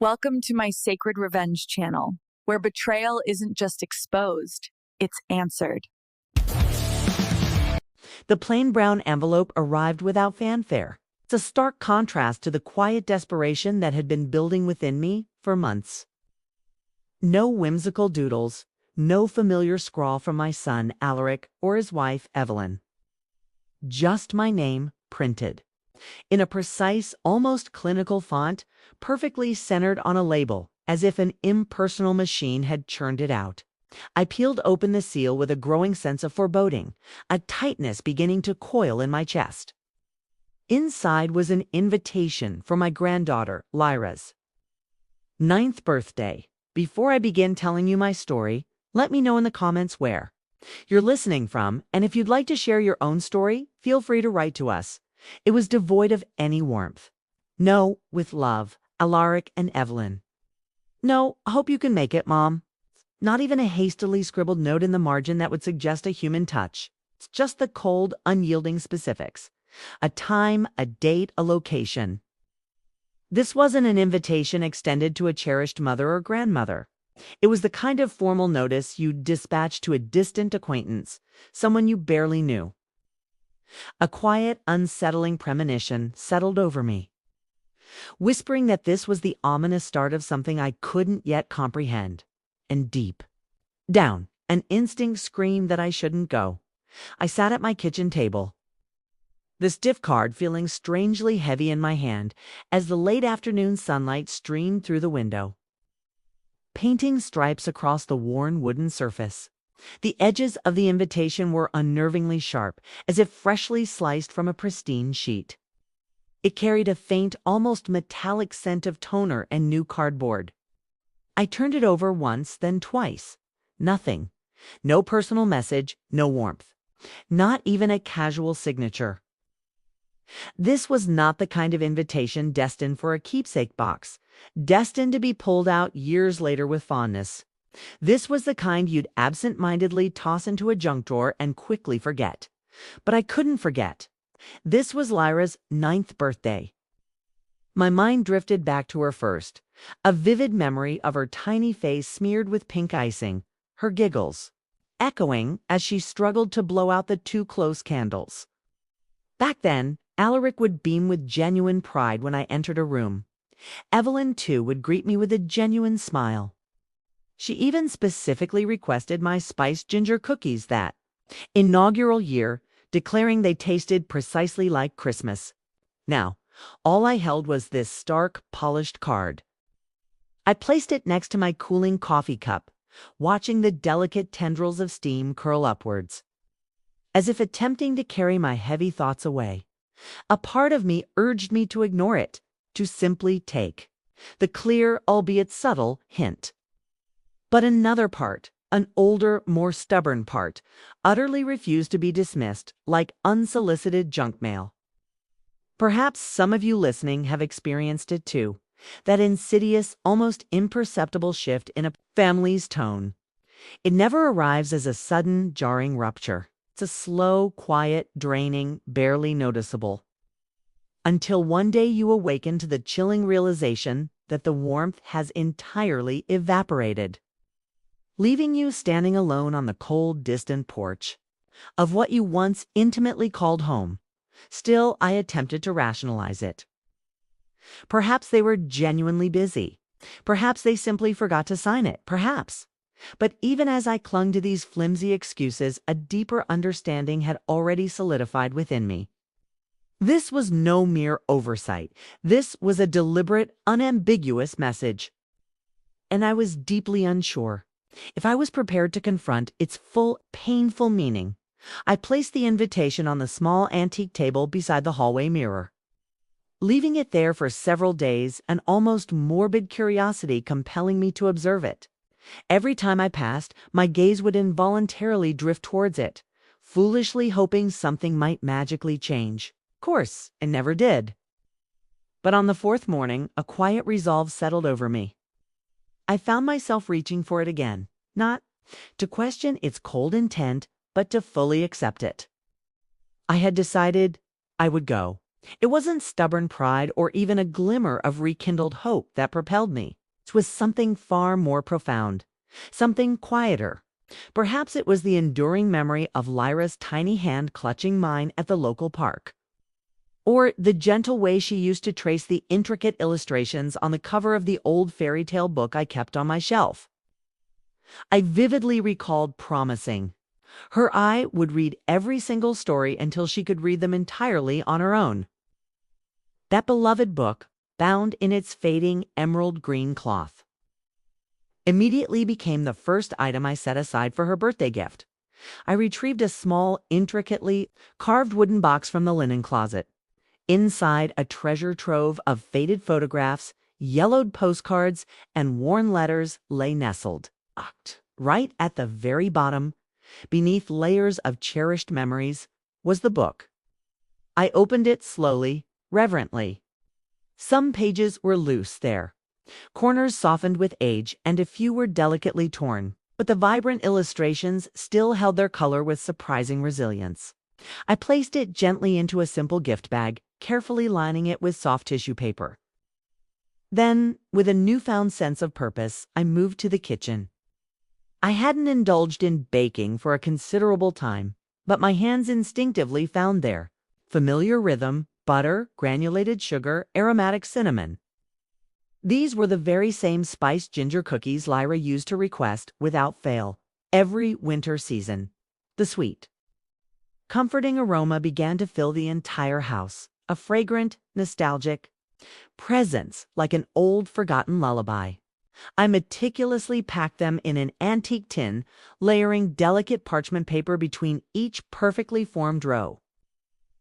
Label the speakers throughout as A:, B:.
A: Welcome to my Sacred Revenge channel, where betrayal isn't just exposed, it's answered.
B: The plain brown envelope arrived without fanfare. It's a stark contrast to the quiet desperation that had been building within me for months. No whimsical doodles, no familiar scrawl from my son, Alaric, or his wife, Evelyn. Just my name printed, in a precise, almost clinical font, perfectly centered on a label, as if an impersonal machine had churned it out. I peeled open the seal with a growing sense of foreboding, a tightness beginning to coil in my chest. Inside was an invitation for my granddaughter, Lyra's 9th birthday. Before I begin telling you my story, let me know in the comments where you're listening from, and if you'd like to share your own story, feel free to write to us. It was devoid of any warmth. No, with love, Alaric and Evelyn. No, hope you can make it, Mom. Not even a hastily scribbled note in the margin that would suggest a human touch. It's just the cold, unyielding specifics. A time, a date, a location. This wasn't an invitation extended to a cherished mother or grandmother. It was the kind of formal notice you'd dispatch to a distant acquaintance, someone you barely knew. A quiet, unsettling premonition settled over me, whispering that this was the ominous start of something I couldn't yet comprehend. And deep down, an instinct screamed that I shouldn't go. I sat at my kitchen table, the stiff card feeling strangely heavy in my hand as the late afternoon sunlight streamed through the window, painting stripes across the worn wooden surface. The edges of the invitation were unnervingly sharp, as if freshly sliced from a pristine sheet. It carried a faint, almost metallic scent of toner and new cardboard. I turned it over once, then twice. Nothing. No personal message, no warmth. Not even a casual signature. This was not the kind of invitation destined for a keepsake box, destined to be pulled out years later with fondness. This was the kind you'd absent-mindedly toss into a junk drawer and quickly forget. But I couldn't forget. This was Lyra's 9th birthday. My mind drifted back to her first, a vivid memory of her tiny face smeared with pink icing, her giggles, echoing as she struggled to blow out the two close candles. Back then, Alaric would beam with genuine pride when I entered a room. Evelyn, too, would greet me with a genuine smile. She even specifically requested my spiced ginger cookies that inaugural year, declaring they tasted precisely like Christmas. Now, all I held was this stark, polished card. I placed it next to my cooling coffee cup, watching the delicate tendrils of steam curl upwards, as if attempting to carry my heavy thoughts away. A part of me urged me to ignore it, to simply take the clear, albeit subtle, hint. But another part, an older, more stubborn part, utterly refused to be dismissed like unsolicited junk mail. Perhaps some of you listening have experienced it too, that insidious, almost imperceptible shift in a family's tone. It never arrives as a sudden, jarring rupture. It's a slow, quiet, draining, barely noticeable. Until one day you awaken to the chilling realization that the warmth has entirely evaporated, leaving you standing alone on the cold, distant porch of what you once intimately called home. Still, I attempted to rationalize it. Perhaps they were genuinely busy. Perhaps they simply forgot to sign it. Perhaps. But even as I clung to these flimsy excuses, a deeper understanding had already solidified within me. This was no mere oversight. This was a deliberate, unambiguous message. And I was deeply unsure if I was prepared to confront its full, painful meaning. I placed the invitation on the small antique table beside the hallway mirror, leaving it there for several days, an almost morbid curiosity compelling me to observe it. Every time I passed, my gaze would involuntarily drift towards it, foolishly hoping something might magically change. Of course, it never did. But on the 4th morning, a quiet resolve settled over me. I found myself reaching for it again, not to question its cold intent, but to fully accept it. I had decided I would go. It wasn't stubborn pride or even a glimmer of rekindled hope that propelled me. It was something far more profound, something quieter. Perhaps it was the enduring memory of Lyra's tiny hand clutching mine at the local park, or the gentle way she used to trace the intricate illustrations on the cover of the old fairy tale book I kept on my shelf. I vividly recalled promising her eye would read every single story until she could read them entirely on her own. That beloved book, bound in its fading emerald green cloth, immediately became the first item I set aside for her birthday gift. I retrieved a small, intricately carved wooden box from the linen closet. Inside, a treasure trove of faded photographs, yellowed postcards, and worn letters lay nestled. Right at the very bottom, beneath layers of cherished memories, was the book. I opened it slowly, reverently. Some pages were loose there, corners softened with age, and a few were delicately torn, but the vibrant illustrations still held their color with surprising resilience. I placed it gently into a simple gift bag, carefully lining it with soft tissue paper. Then, with a newfound sense of purpose, I moved to the kitchen. I hadn't indulged in baking for a considerable time, but my hands instinctively found their familiar rhythm: butter, granulated sugar, aromatic cinnamon. These were the very same spiced ginger cookies Lyra used to request, without fail, every winter season. The sweet, comforting aroma began to fill the entire house, a fragrant, nostalgic presence like an old, forgotten lullaby. I meticulously packed them in an antique tin, layering delicate parchment paper between each perfectly formed row.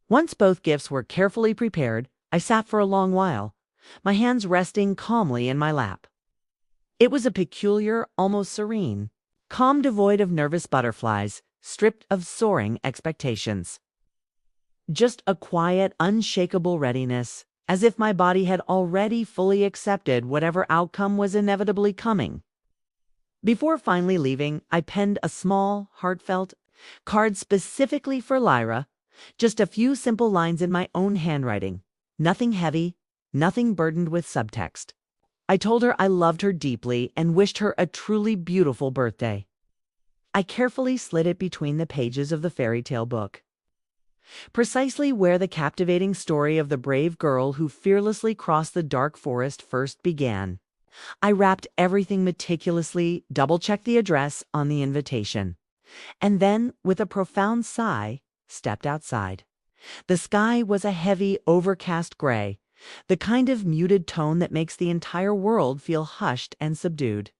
B: Once both gifts were carefully prepared, I sat for a long while, my hands resting calmly in my lap. It was a peculiar, almost serene calm, devoid of nervous butterflies, stripped of soaring expectations. Just a quiet, unshakable readiness, as if my body had already fully accepted whatever outcome was inevitably coming. Before finally leaving, I penned a small, heartfelt card specifically for Lyra, just a few simple lines in my own handwriting. Nothing heavy, nothing burdened with subtext. I told her I loved her deeply and wished her a truly beautiful birthday. I carefully slid it between the pages of the fairy tale book, precisely where the captivating story of the brave girl who fearlessly crossed the dark forest first began. I wrapped everything meticulously, double-checked the address on the invitation, and then, with a profound sigh, stepped outside. The sky was a heavy, overcast gray, the kind of muted tone that makes the entire world feel hushed and subdued.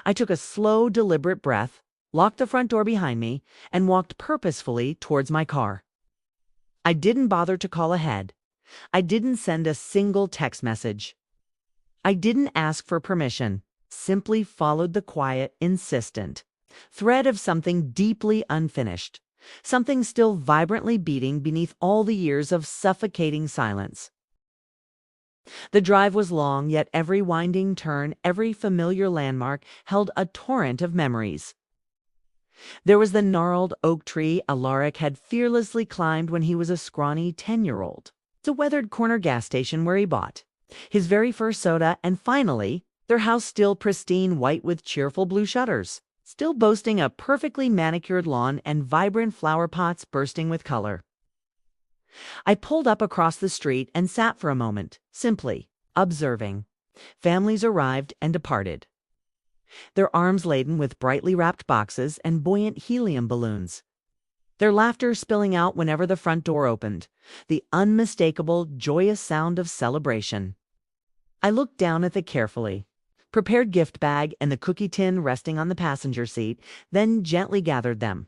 B: I took a slow, deliberate breath, locked the front door behind me, and walked purposefully towards my car. I didn't bother to call ahead. I didn't send a single text message. I didn't ask for permission, simply followed the quiet, insistent thread of something deeply unfinished, something still vibrantly beating beneath all the years of suffocating silence. The drive was long, yet every winding turn, every familiar landmark held a torrent of memories. There was the gnarled oak tree Alaric had fearlessly climbed when he was a scrawny 10-year-old. The weathered corner gas station where he bought his very first soda, and finally, their house still pristine white with cheerful blue shutters, still boasting a perfectly manicured lawn and vibrant flower pots bursting with color. I pulled up across the street and sat for a moment, simply observing. Families arrived and departed, their arms laden with brightly wrapped boxes and buoyant helium balloons, their laughter spilling out whenever the front door opened, the unmistakable, joyous sound of celebration. I looked down at the carefully prepared gift bag and the cookie tin resting on the passenger seat, then gently gathered them.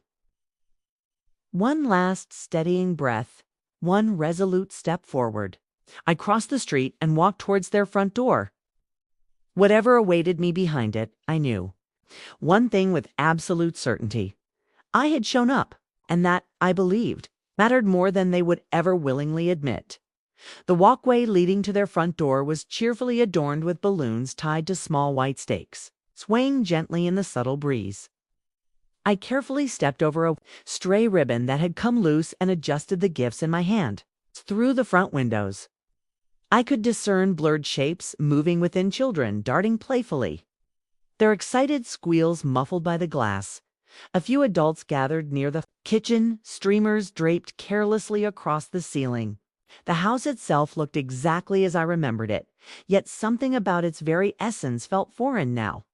B: One last steadying breath, one resolute step forward. I crossed the street and walked towards their front door. Whatever awaited me behind it, I knew. One thing with absolute certainty: I had shown up, and that, I believed, mattered more than they would ever willingly admit. The walkway leading to their front door was cheerfully adorned with balloons tied to small white stakes, swaying gently in the subtle breeze. I carefully stepped over a stray ribbon that had come loose and adjusted the gifts in my hand. through the front windows. I could discern blurred shapes moving within children, darting playfully, their excited squeals muffled by the glass. A few adults gathered near the kitchen, streamers draped carelessly across the ceiling. The house itself looked exactly as I remembered it, yet something about its very essence felt foreign now,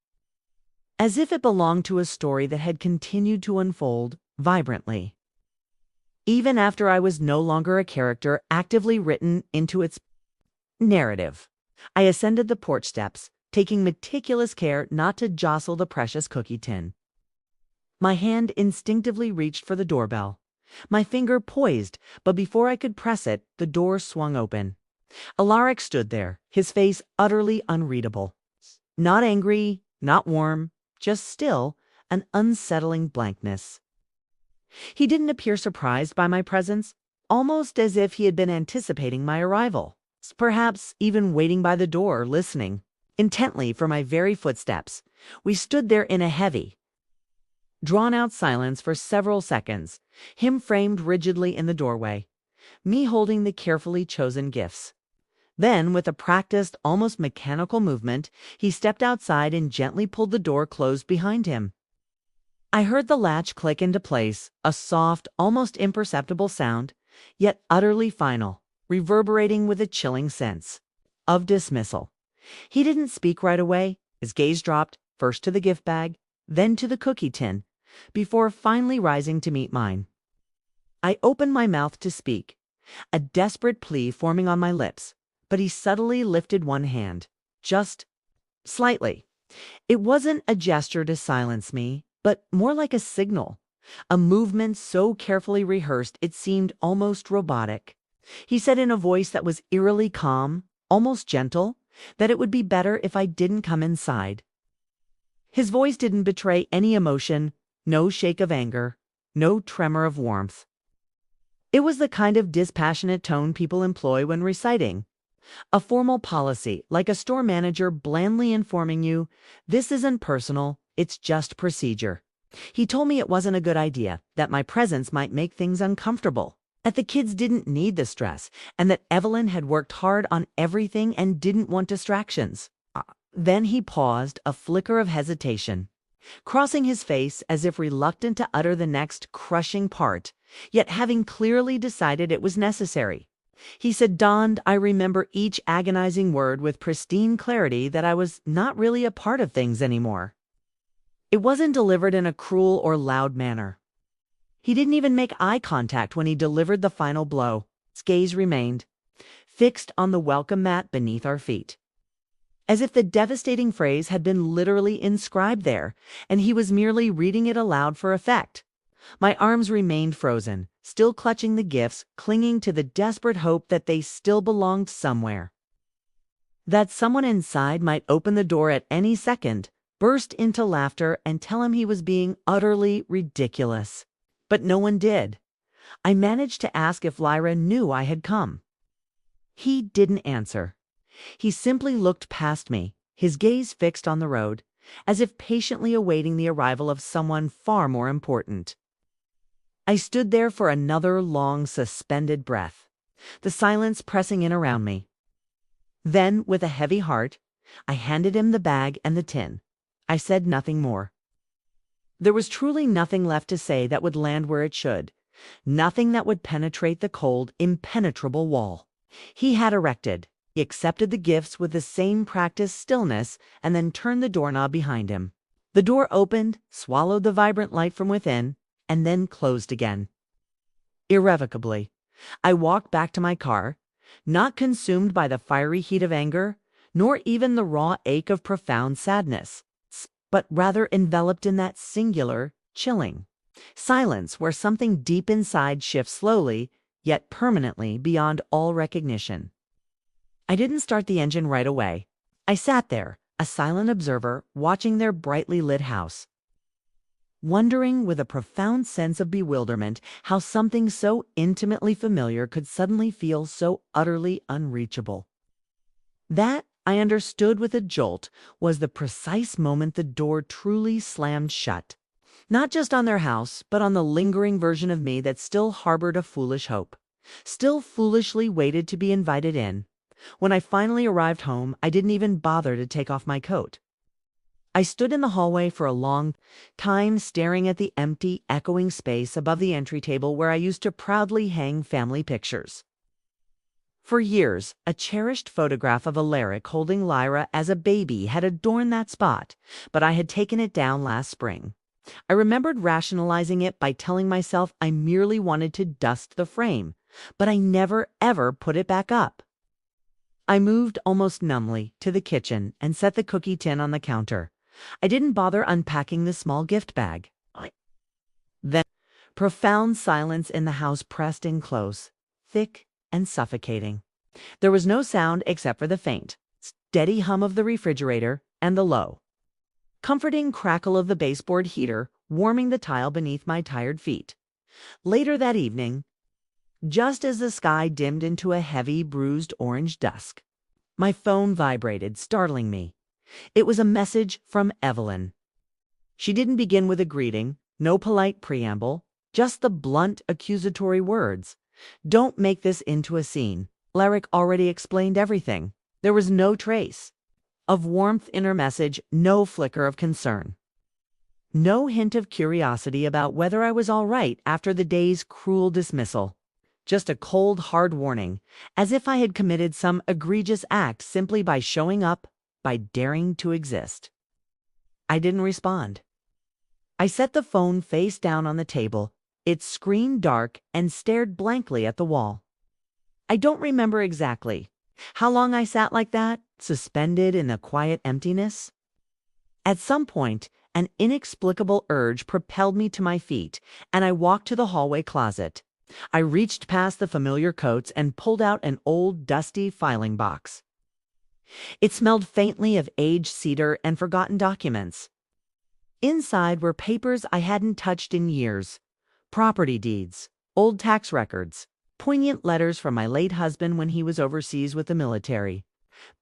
B: as if it belonged to a story that had continued to unfold vibrantly, even after I was no longer a character actively written into its narrative. I ascended the porch steps, taking meticulous care not to jostle the precious cookie tin. My hand instinctively reached for the doorbell. My finger poised, but before I could press it, the door swung open. Alaric stood there, his face utterly unreadable. Not angry, not warm, just still, an unsettling blankness. He didn't appear surprised by my presence, almost as if he had been anticipating my arrival, perhaps even waiting by the door, listening intently for my very footsteps. We stood there in a heavy, drawn-out silence for several seconds, him framed rigidly in the doorway, me holding the carefully chosen gifts. Then, with a practiced, almost mechanical movement, he stepped outside and gently pulled the door closed behind him. I heard the latch click into place, a soft, almost imperceptible sound, yet utterly final, reverberating with a chilling sense of dismissal. He didn't speak right away. His gaze dropped, first to the gift bag, then to the cookie tin, before finally rising to meet mine. I opened my mouth to speak, a desperate plea forming on my lips, but he subtly lifted one hand, just slightly. It wasn't a gesture to silence me, but more like a signal, a movement so carefully rehearsed it seemed almost robotic. He said in a voice that was eerily calm, almost gentle, that it would be better if I didn't come inside. His voice didn't betray any emotion, no shake of anger, no tremor of warmth. It was the kind of dispassionate tone people employ when reciting a formal policy, like a store manager blandly informing you, "This isn't personal, it's just procedure." He told me it wasn't a good idea, that my presence might make things uncomfortable, that the kids didn't need the stress, and that Evelyn had worked hard on everything and didn't want distractions. Then he paused, a flicker of hesitation, crossing his face as if reluctant to utter the next crushing part, yet having clearly decided it was necessary. He said, "Dawned, I remember each agonizing word with pristine clarity, that I was not really a part of things anymore." It wasn't delivered in a cruel or loud manner. He didn't even make eye contact when he delivered the final blow. His gaze remained fixed on the welcome mat beneath our feet, as if the devastating phrase had been literally inscribed there, and he was merely reading it aloud for effect. My arms remained frozen, still clutching the gifts, clinging to the desperate hope that they still belonged somewhere, that someone inside might open the door at any second, burst into laughter, and tell him he was being utterly ridiculous. But no one did. I managed to ask if Lyra knew I had come. He didn't answer. He simply looked past me, his gaze fixed on the road, as if patiently awaiting the arrival of someone far more important. I stood there for another long, suspended breath, the silence pressing in around me. Then, with a heavy heart, I handed him the bag and the tin. I said nothing more. There was truly nothing left to say that would land where it should, nothing that would penetrate the cold, impenetrable wall he had erected. He accepted the gifts with the same practiced stillness and then turned the doorknob behind him. The door opened, swallowed the vibrant light from within, and then closed again. Irrevocably, I walked back to my car, not consumed by the fiery heat of anger, nor even the raw ache of profound sadness, but rather enveloped in that singular, chilling silence where something deep inside shifts slowly, yet permanently beyond all recognition. I didn't start the engine right away. I sat there, a silent observer, watching their brightly lit house, wondering with a profound sense of bewilderment how something so intimately familiar could suddenly feel so utterly unreachable. That, I understood with a jolt, was the precise moment the door truly slammed shut. Not just on their house, but on the lingering version of me that still harbored a foolish hope. Still foolishly waited to be invited in. When I finally arrived home, I didn't even bother to take off my coat. I stood in the hallway for a long time, staring at the empty, echoing space above the entry table where I used to proudly hang family pictures. For years, a cherished photograph of Alaric holding Lyra as a baby had adorned that spot, but I had taken it down last spring. I remembered rationalizing it by telling myself I merely wanted to dust the frame, but I never ever put it back up. I moved almost numbly to the kitchen and set the cookie tin on the counter. I didn't bother unpacking the small gift bag. Then, profound silence in the house pressed in close, thick and suffocating. There was no sound except for the faint, steady hum of the refrigerator and the low, comforting crackle of the baseboard heater warming the tile beneath my tired feet. Later that evening, just as the sky dimmed into a heavy, bruised orange dusk, my phone vibrated, startling me. It was a message from Evelyn. She didn't begin with a greeting, no polite preamble, just the blunt, accusatory words. "Don't make this into a scene. Alaric already explained everything." There was no trace of warmth in her message, no flicker of concern. No hint of curiosity about whether I was all right after the day's cruel dismissal. Just a cold, hard warning, as if I had committed some egregious act simply by showing up, by daring to exist. I didn't respond. I set the phone face down on the table, its screen dark, and stared blankly at the wall. I don't remember exactly how long I sat like that, suspended in the quiet emptiness. At some point, an inexplicable urge propelled me to my feet, and I walked to the hallway closet. I reached past the familiar coats and pulled out an old, dusty filing box. It smelled faintly of aged cedar and forgotten documents. Inside were papers I hadn't touched in years, property deeds, old tax records, poignant letters from my late husband when he was overseas with the military,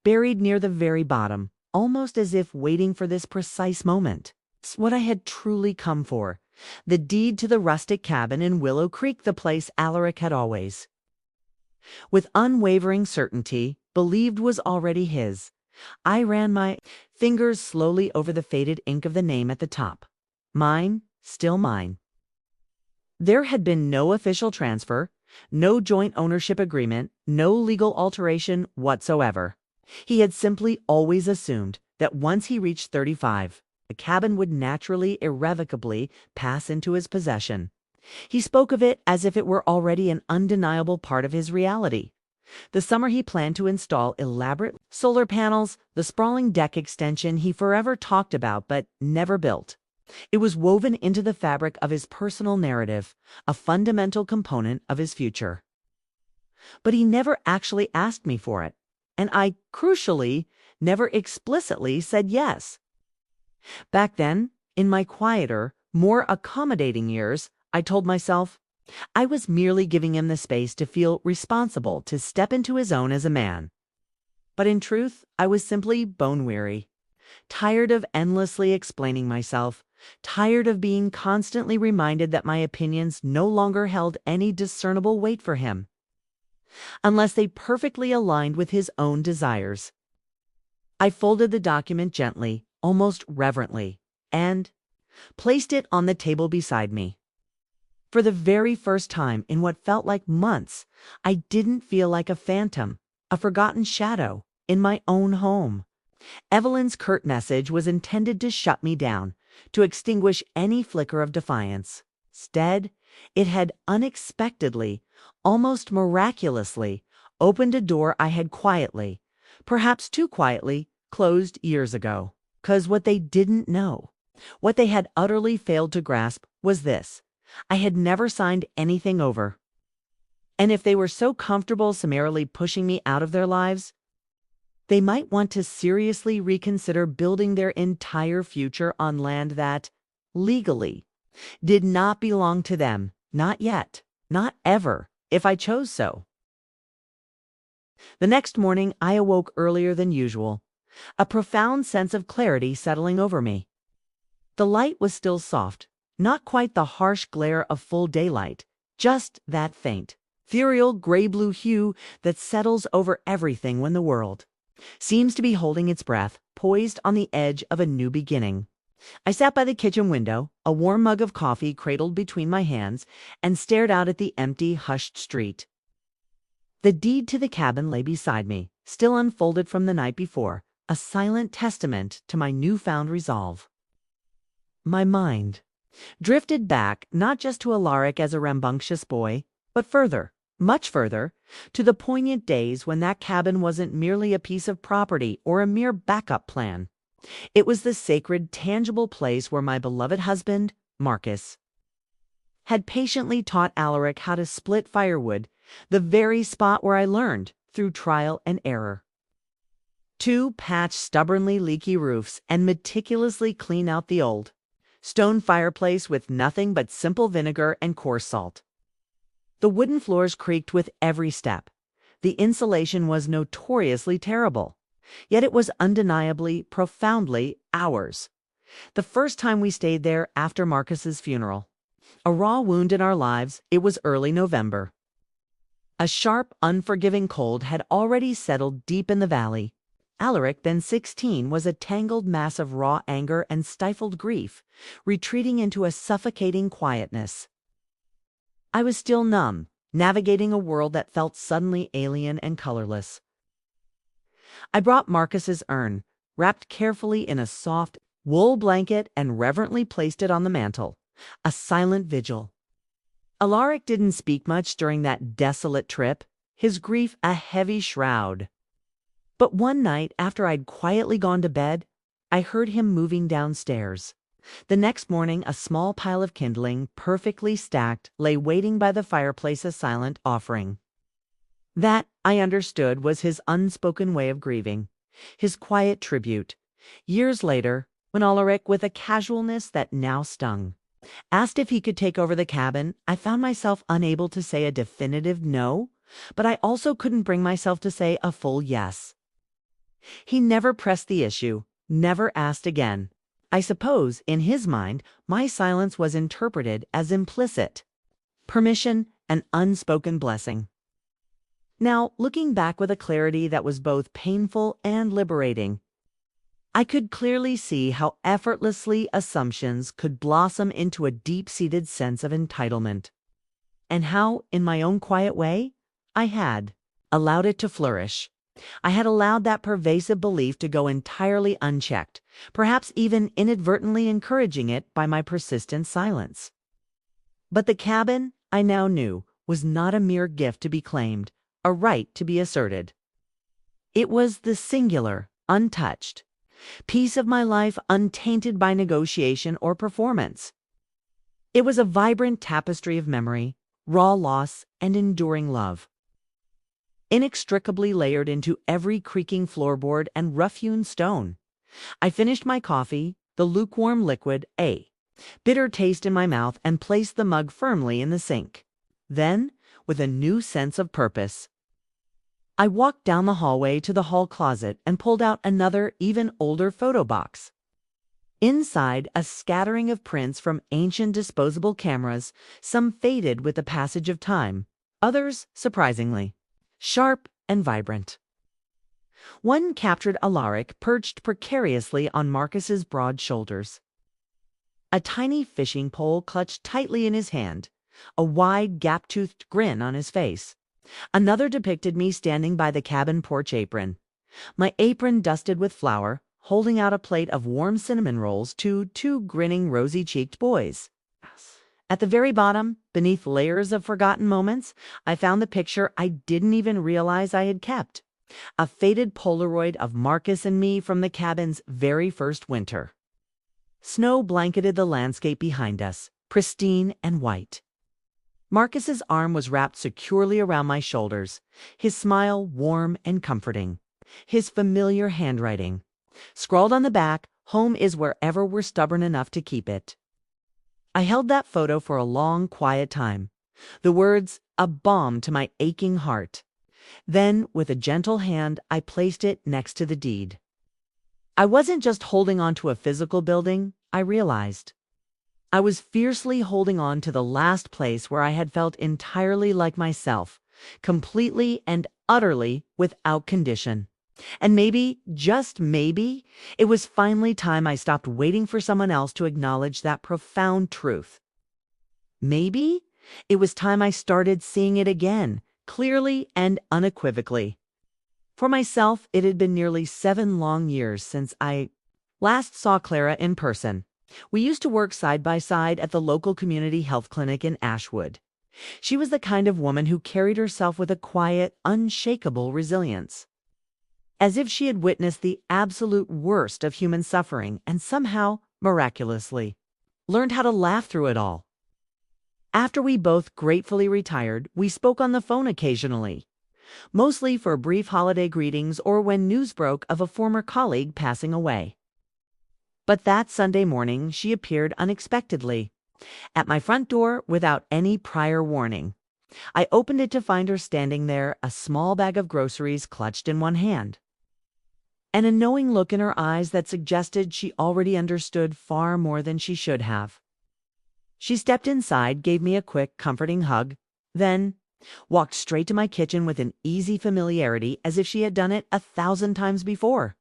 B: buried near the very bottom, almost as if waiting for this precise moment. It's what I had truly come for, the deed to the rustic cabin in Willow Creek, the place Alaric had always, with unwavering certainty, believed was already his. I ran my fingers slowly over the faded ink of the name at the top. Mine, still mine. There had been no official transfer, no joint ownership agreement, no legal alteration whatsoever. He had simply always assumed that once he reached 35, the cabin would naturally, irrevocably pass into his possession. He spoke of it as if it were already an undeniable part of his reality. The summer he planned to install elaborate solar panels, the sprawling deck extension he forever talked about but never built. It was woven into the fabric of his personal narrative, a fundamental component of his future. But he never actually asked me for it, and I, crucially, never explicitly said yes. Back then, in my quieter, more accommodating years, I told myself I was merely giving him the space to feel responsible, to step into his own as a man. But in truth, I was simply bone-weary, tired of endlessly explaining myself, tired of being constantly reminded that my opinions no longer held any discernible weight for him, unless they perfectly aligned with his own desires. I folded the document gently, almost reverently, and placed it on the table beside me. For the very first time in what felt like months, I didn't feel like a phantom, a forgotten shadow, in my own home. Evelyn's curt message was intended to shut me down, to extinguish any flicker of defiance. Instead, it had unexpectedly, almost miraculously, opened a door I had quietly, perhaps too quietly, closed years ago. 'Cause what they didn't know, what they had utterly failed to grasp, was this: I had never signed anything over. And if they were so comfortable summarily pushing me out of their lives, they might want to seriously reconsider building their entire future on land that, legally, did not belong to them, not yet, not ever, if I chose so. The next morning I awoke earlier than usual, a profound sense of clarity settling over me. The light was still soft, not quite the harsh glare of full daylight, just that faint, ethereal gray-blue hue that settles over everything when the world seems to be holding its breath, poised on the edge of a new beginning. I sat by the kitchen window, a warm mug of coffee cradled between my hands, and stared out at the empty, hushed street. The deed to the cabin lay beside me, still unfolded from the night before, a silent testament to my newfound resolve. My mind drifted back not just to Alaric as a rambunctious boy, but further, much further, to the poignant days when that cabin wasn't merely a piece of property or a mere backup plan. It was the sacred, tangible place where my beloved husband, Marcus, had patiently taught Alaric how to split firewood, the very spot where I learned, through trial and error, to patch stubbornly leaky roofs and meticulously clean out the old stone fireplace with nothing but simple vinegar and coarse salt. The wooden floors creaked with every step. The insulation was notoriously terrible, yet it was undeniably, profoundly ours. The first time we stayed there after Marcus's funeral, a raw wound in our lives, it was early November. A sharp, unforgiving cold had already settled deep in the valley. Alaric, then 16, was a tangled mass of raw anger and stifled grief, retreating into a suffocating quietness. I was still numb, navigating a world that felt suddenly alien and colorless. I brought Marcus's urn, wrapped carefully in a soft wool blanket, and reverently placed it on the mantel, a silent vigil. Alaric didn't speak much during that desolate trip, his grief a heavy shroud. But one night, after I'd quietly gone to bed, I heard him moving downstairs. The next morning, a small pile of kindling, perfectly stacked, lay waiting by the fireplace, a silent offering. That, I understood, was his unspoken way of grieving, his quiet tribute. Years later, when Alaric, with a casualness that now stung, asked if he could take over the cabin, I found myself unable to say a definitive no, but I also couldn't bring myself to say a full yes. He never pressed the issue, never asked again. I suppose, in his mind, my silence was interpreted as implicit permission, an unspoken blessing. Now, looking back with a clarity that was both painful and liberating, I could clearly see how effortlessly assumptions could blossom into a deep-seated sense of entitlement, and how, in my own quiet way, I had allowed it to flourish. I had allowed that pervasive belief to go entirely unchecked, perhaps even inadvertently encouraging it by my persistent silence. But the cabin, I now knew, was not a mere gift to be claimed, a right to be asserted. It was the singular, untouched piece of my life, untainted by negotiation or performance. It was a vibrant tapestry of memory, raw loss, and enduring love, inextricably layered into every creaking floorboard and rough-hewn stone. I finished my coffee, the lukewarm liquid, a bitter taste in my mouth, and placed the mug firmly in the sink. Then, with a new sense of purpose, I walked down the hallway to the hall closet and pulled out another, even older photo box. Inside, a scattering of prints from ancient disposable cameras, some faded with the passage of time, others, surprisingly, sharp and vibrant. One captured Alaric perched precariously on Marcus's broad shoulders, a tiny fishing pole clutched tightly in his hand, a wide, gap-toothed grin on his face. Another depicted me standing by the cabin porch apron, my apron dusted with flour, holding out a plate of warm cinnamon rolls to two grinning, rosy-cheeked boys. At the very bottom, beneath layers of forgotten moments, I found the picture I didn't even realize I had kept, a faded Polaroid of Marcus and me from the cabin's very first winter. Snow blanketed the landscape behind us, pristine and white. Marcus's arm was wrapped securely around my shoulders, his smile warm and comforting, his familiar handwriting scrawled on the back, "Home is wherever we're stubborn enough to keep it." I held that photo for a long, quiet time, the words a balm to my aching heart. Then, with a gentle hand, I placed it next to the deed. I wasn't just holding on to a physical building, I realized. I was fiercely holding on to the last place where I had felt entirely like myself, completely and utterly without condition. And maybe, just maybe, it was finally time I stopped waiting for someone else to acknowledge that profound truth. Maybe it was time I started seeing it again, clearly and unequivocally. For myself, it had been nearly 7 long years since I last saw Clara in person. We used to work side by side at the local community health clinic in Ashwood. She was the kind of woman who carried herself with a quiet, unshakable resilience, as if she had witnessed the absolute worst of human suffering and somehow, miraculously, learned how to laugh through it all. After we both gratefully retired, we spoke on the phone occasionally, mostly for brief holiday greetings or when news broke of a former colleague passing away. But that Sunday morning, she appeared unexpectedly at my front door without any prior warning. I opened it to find her standing there, a small bag of groceries clutched in one hand, and a knowing look in her eyes that suggested she already understood far more than she should have. She stepped inside, gave me a quick, comforting hug, then walked straight to my kitchen with an easy familiarity as if she had done it 1,000 times before.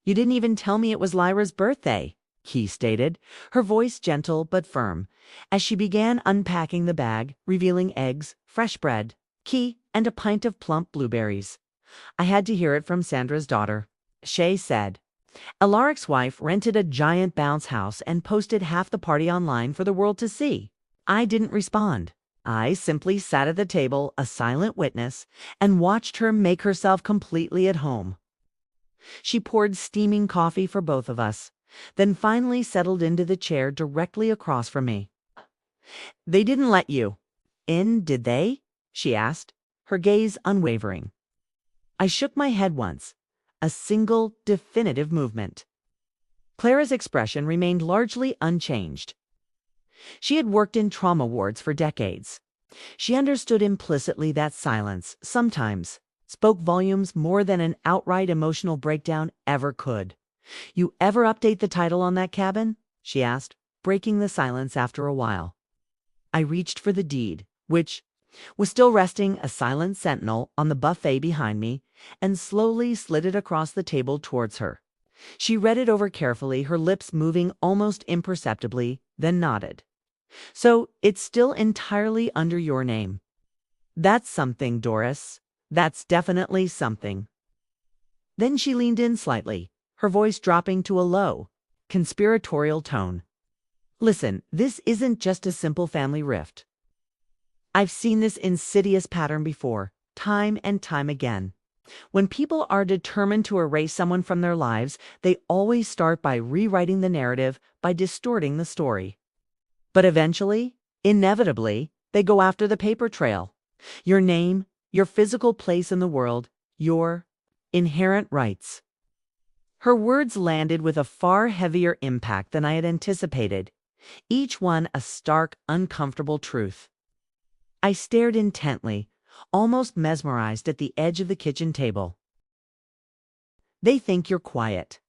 B: "You didn't even tell me it was Lyra's birthday," Key stated, her voice gentle but firm, as she began unpacking the bag, revealing eggs, fresh bread, Key, and a pint of plump blueberries. "I had to hear it from Sandra's daughter," Shay said. Alaric's wife rented a giant bounce house and posted half the party online for the world to see. I didn't respond. I simply sat at the table, a silent witness, and watched her make herself completely at home. She poured steaming coffee for both of us, then finally settled into the chair directly across from me. "They didn't let you in, did they?" she asked, her gaze unwavering. I shook my head once, a single definitive movement. Clara's expression remained largely unchanged. She had worked in trauma wards for decades. She understood implicitly that silence, sometimes, spoke volumes more than an outright emotional breakdown ever could. "You ever update the title on that cabin?" she asked, breaking the silence after a while. I reached for the deed, which was still resting a silent sentinel on the buffet behind me, and slowly slid it across the table towards her. She read it over carefully, her lips moving almost imperceptibly, then nodded. "So it's still entirely under your name." "That's something, Doris. That's definitely something." Then she leaned in slightly, her voice dropping to a low, conspiratorial tone. "Listen, this isn't just a simple family rift. I've seen this insidious pattern before, time and time again. When people are determined to erase someone from their lives, they always start by rewriting the narrative, by distorting the story. But eventually, inevitably, they go after the paper trail. Your name, your physical place in the world, your inherent rights." Her words landed with a far heavier impact than I had anticipated, each one a stark, uncomfortable truth. I stared intently, almost mesmerized at the edge of the kitchen table. "They think you're quiet.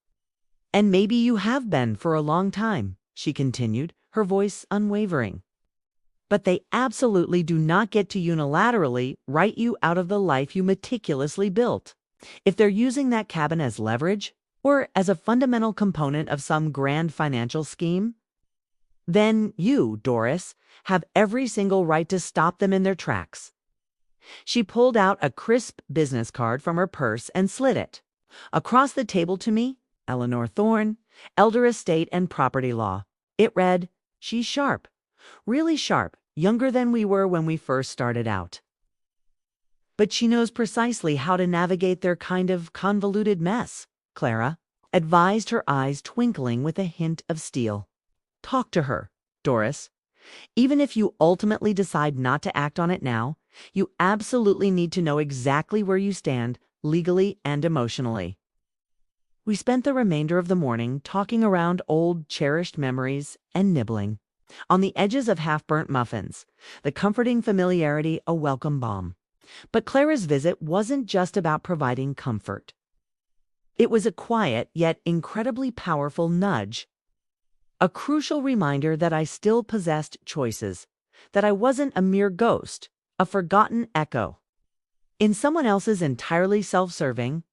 B: And maybe you have been for a long time," she continued, her voice unwavering. "But they absolutely do not get to unilaterally write you out of the life you meticulously built. If they're using that cabin as leverage, or as a fundamental component of some grand financial scheme, then you, Doris, have every single right to stop them in their tracks." She pulled out a crisp business card from her purse and slid it across the table to me. "Eleanor Thorne, Elder Estate and Property Law." It read, "She's sharp, really sharp, younger than we were when we first started out. But she knows precisely how to navigate their kind of convoluted mess," Clara advised, her eyes twinkling with a hint of steel. "Talk to her, Doris. Even if you ultimately decide not to act on it now, you absolutely need to know exactly where you stand, legally and emotionally." We spent the remainder of the morning talking around old, cherished memories and nibbling on the edges of half-burnt muffins, the comforting familiarity a welcome balm. But Clara's visit wasn't just about providing comfort. It was a quiet yet incredibly powerful nudge. A crucial reminder that I still possessed choices, that I wasn't a mere ghost, a forgotten echo. In someone else's entirely self-serving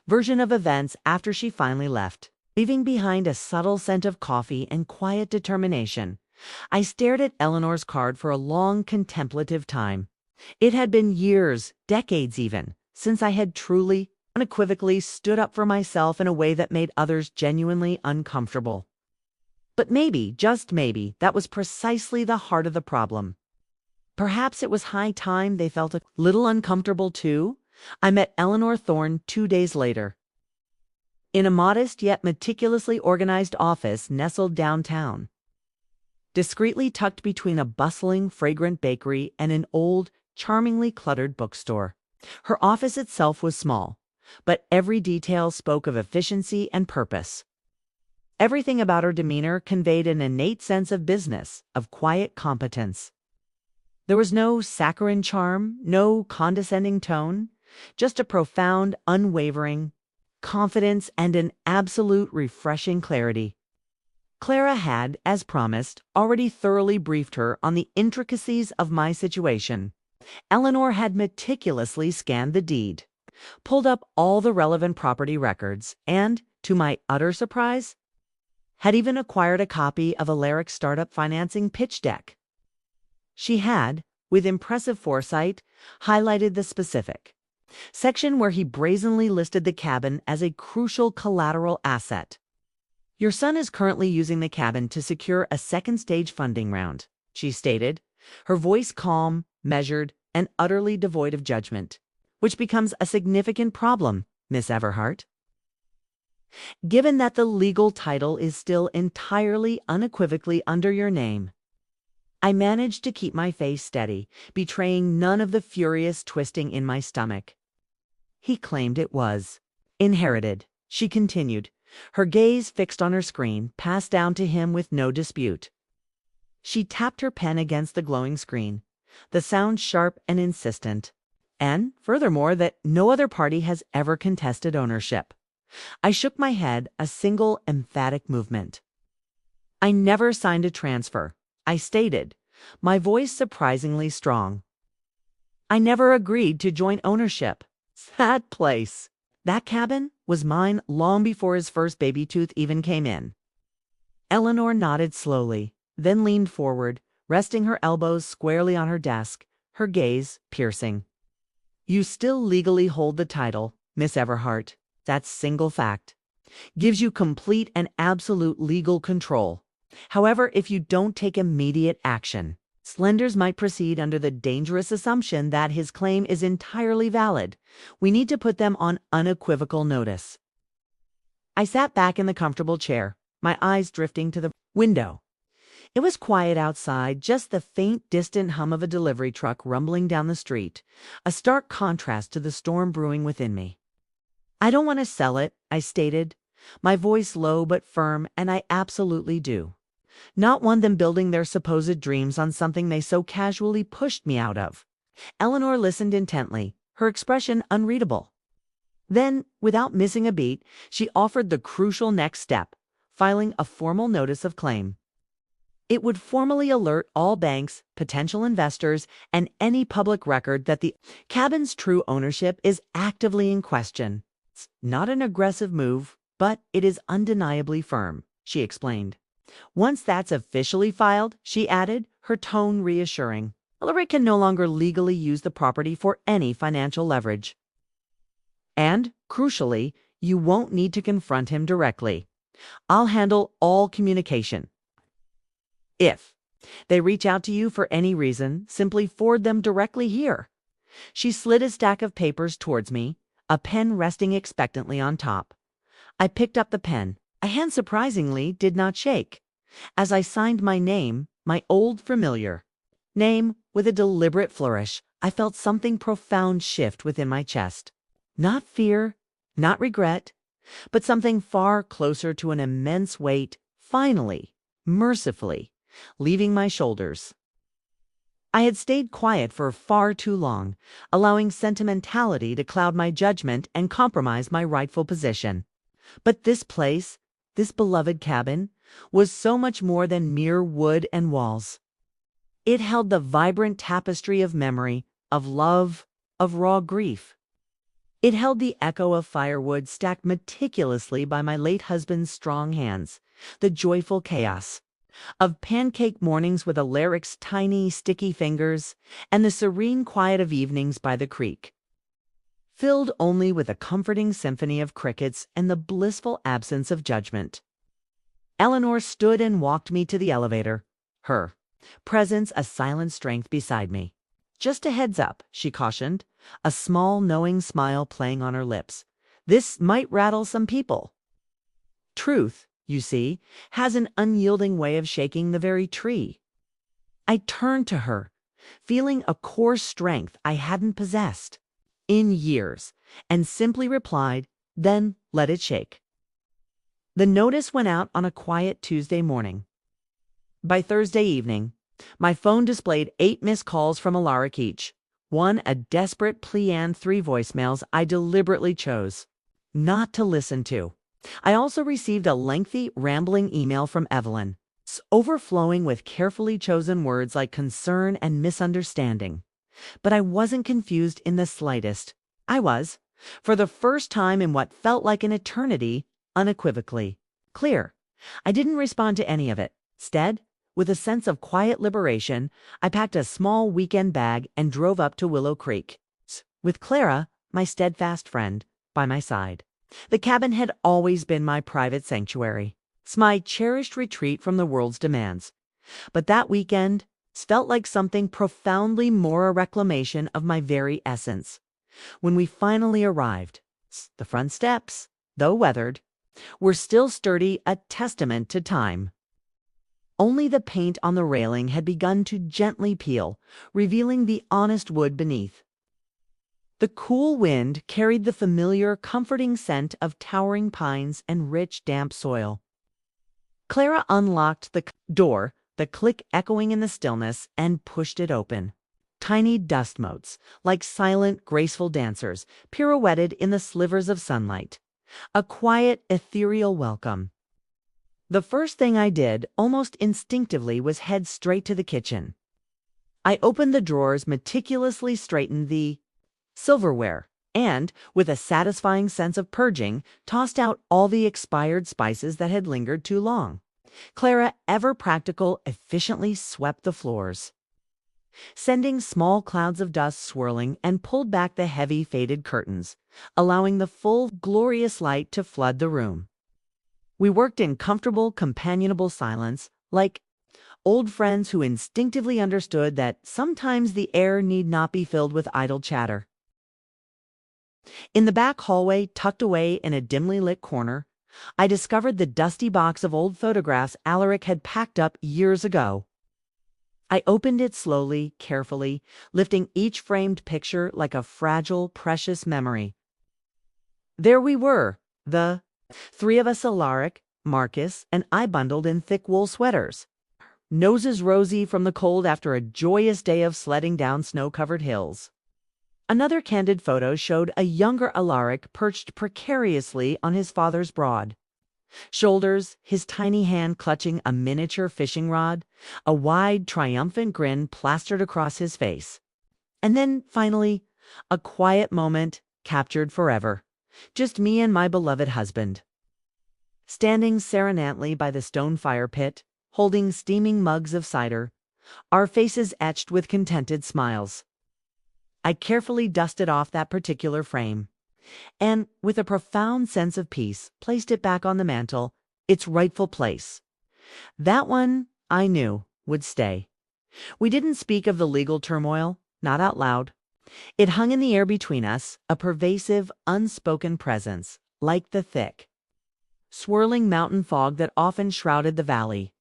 B: version of events after she finally left, leaving behind a subtle scent of coffee and quiet determination, I stared at Eleanor's card for a long contemplative time. It had been years, decades even, since I had truly, unequivocally stood up for myself in a way that made others genuinely uncomfortable. But maybe, just maybe, that was precisely the heart of the problem. Perhaps it was high time they felt a little uncomfortable too. I met Eleanor Thorne 2 days later, in a modest yet meticulously organized office nestled downtown, discreetly tucked between a bustling, fragrant bakery and an old, charmingly cluttered bookstore. Her office itself was small, but every detail spoke of efficiency and purpose. Everything about her demeanor conveyed an innate sense of business, of quiet competence. There was no saccharine charm, no condescending tone, just a profound, unwavering confidence and an absolute refreshing clarity. Clara had, as promised, already thoroughly briefed her on the intricacies of my situation. Eleanor had meticulously scanned the deed, pulled up all the relevant property records, and, to my utter surprise, had even acquired a copy of Alaric's startup financing pitch deck. She had, with impressive foresight, highlighted the specific section where he brazenly listed the cabin as a crucial collateral asset. "Your son is currently using the cabin to secure a second-stage funding round," she stated, her voice calm, measured, and utterly devoid of judgment, "which becomes a significant problem, Miss Everhart. Given that the legal title is still entirely unequivocally under your name." I managed to keep my face steady, betraying none of the furious twisting in my stomach. "He claimed it was inherited," she continued, her gaze fixed on her screen, passed down to him with no dispute. She tapped her pen against the glowing screen, the sound sharp and insistent. "And, furthermore, that no other party has ever contested ownership." I shook my head, a single emphatic movement. "I never signed a transfer," I stated, my voice surprisingly strong. "I never agreed to joint ownership. That place, that cabin, was mine long before his first baby tooth even came in." Eleanor nodded slowly, then leaned forward, resting her elbows squarely on her desk, her gaze piercing. "You still legally hold the title, Miss Everhart. That single fact gives you complete and absolute legal control. However, if you don't take immediate action, lenders might proceed under the dangerous assumption that his claim is entirely valid. We need to put them on unequivocal notice." I sat back in the comfortable chair, my eyes drifting to the window. It was quiet outside, just the faint, distant hum of a delivery truck rumbling down the street, a stark contrast to the storm brewing within me. "I don't want to sell it," I stated, my voice low but firm, "and I absolutely do not want them building their supposed dreams on something they so casually pushed me out of." Eleanor listened intently, her expression unreadable. Then, without missing a beat, she offered the crucial next step, filing a formal notice of claim. It would formally alert all banks, potential investors, and any public record that the cabin's true ownership is actively in question. "It's not an aggressive move, but it is undeniably firm," she explained. "Once that's officially filed," she added, her tone reassuring, "Alaric can no longer legally use the property for any financial leverage. And, crucially, you won't need to confront him directly. I'll handle all communication. If they reach out to you for any reason, simply forward them directly here." She slid a stack of papers towards me, a pen resting expectantly on top. I picked up the pen. A hand surprisingly did not shake. As I signed my name, my old familiar name, with a deliberate flourish, I felt something profound shift within my chest. Not fear, not regret, but something far closer to an immense weight, finally, mercifully, leaving my shoulders. I had stayed quiet for far too long, allowing sentimentality to cloud my judgment and compromise my rightful position. But this place, this beloved cabin, was so much more than mere wood and walls. It held the vibrant tapestry of memory, of love, of raw grief. It held the echo of firewood stacked meticulously by my late husband's strong hands, the joyful chaos of pancake mornings with Alaric's tiny, sticky fingers, and the serene quiet of evenings by the creek, filled only with a comforting symphony of crickets and the blissful absence of judgment. Eleanor stood and walked me to the elevator, her presence a silent strength beside me. "Just a heads up," she cautioned, a small, knowing smile playing on her lips. "This might rattle some people. Truth, you see, has an unyielding way of shaking the very tree." I turned to her, feeling a core strength I hadn't possessed in years, and simply replied, "Then let it shake." The notice went out on a quiet Tuesday morning. By Thursday evening, my phone displayed 8 missed calls from Alaric each, one a desperate plea and 3 voicemails I deliberately chose not to listen to. I also received a lengthy, rambling email from Evelyn, overflowing with carefully chosen words like concern and misunderstanding. But I wasn't confused in the slightest. I was, for the first time in what felt like an eternity, unequivocally clear. I didn't respond to any of it. Instead, with a sense of quiet liberation, I packed a small weekend bag and drove up to Willow Creek, with Clara, my steadfast friend, by my side. The cabin had always been my private sanctuary, my cherished retreat from the world's demands. But that weekend felt like something profoundly more a reclamation of my very essence. When we finally arrived, the front steps, though weathered, were still sturdy, a testament to time. Only the paint on the railing had begun to gently peel, revealing the honest wood beneath. The cool wind carried the familiar, comforting scent of towering pines and rich, damp soil. Clara unlocked the door, the click echoing in the stillness, and pushed it open. Tiny dust motes, like silent, graceful dancers, pirouetted in the slivers of sunlight. A quiet, ethereal welcome. The first thing I did, almost instinctively, was head straight to the kitchen. I opened the drawers, meticulously straightened the silverware, and, with a satisfying sense of purging, tossed out all the expired spices that had lingered too long. Clara, ever practical, efficiently swept the floors, sending small clouds of dust swirling, and pulled back the heavy, faded curtains, allowing the full, glorious light to flood the room. We worked in comfortable, companionable silence, like old friends who instinctively understood that sometimes the air need not be filled with idle chatter. In the back hallway, tucked away in a dimly lit corner, I discovered the dusty box of old photographs Alaric had packed up years ago. I opened it slowly, carefully, lifting each framed picture like a fragile, precious memory. There we were, the 3 of us, Alaric, Marcus, and I, bundled in thick wool sweaters, noses rosy from the cold after a joyous day of sledding down snow-covered hills. Another candid photo showed a younger Alaric perched precariously on his father's broad shoulders, his tiny hand clutching a miniature fishing rod, a wide, triumphant grin plastered across his face. And then, finally, a quiet moment captured forever. Just me and my beloved husband, standing serenely by the stone fire pit, holding steaming mugs of cider, our faces etched with contented smiles. I carefully dusted off that particular frame, and, with a profound sense of peace, placed it back on the mantel, its rightful place. That one, I knew, would stay. We didn't speak of the legal turmoil, not out loud. It hung in the air between us, a pervasive, unspoken presence, like the thick, swirling mountain fog that often shrouded the valley.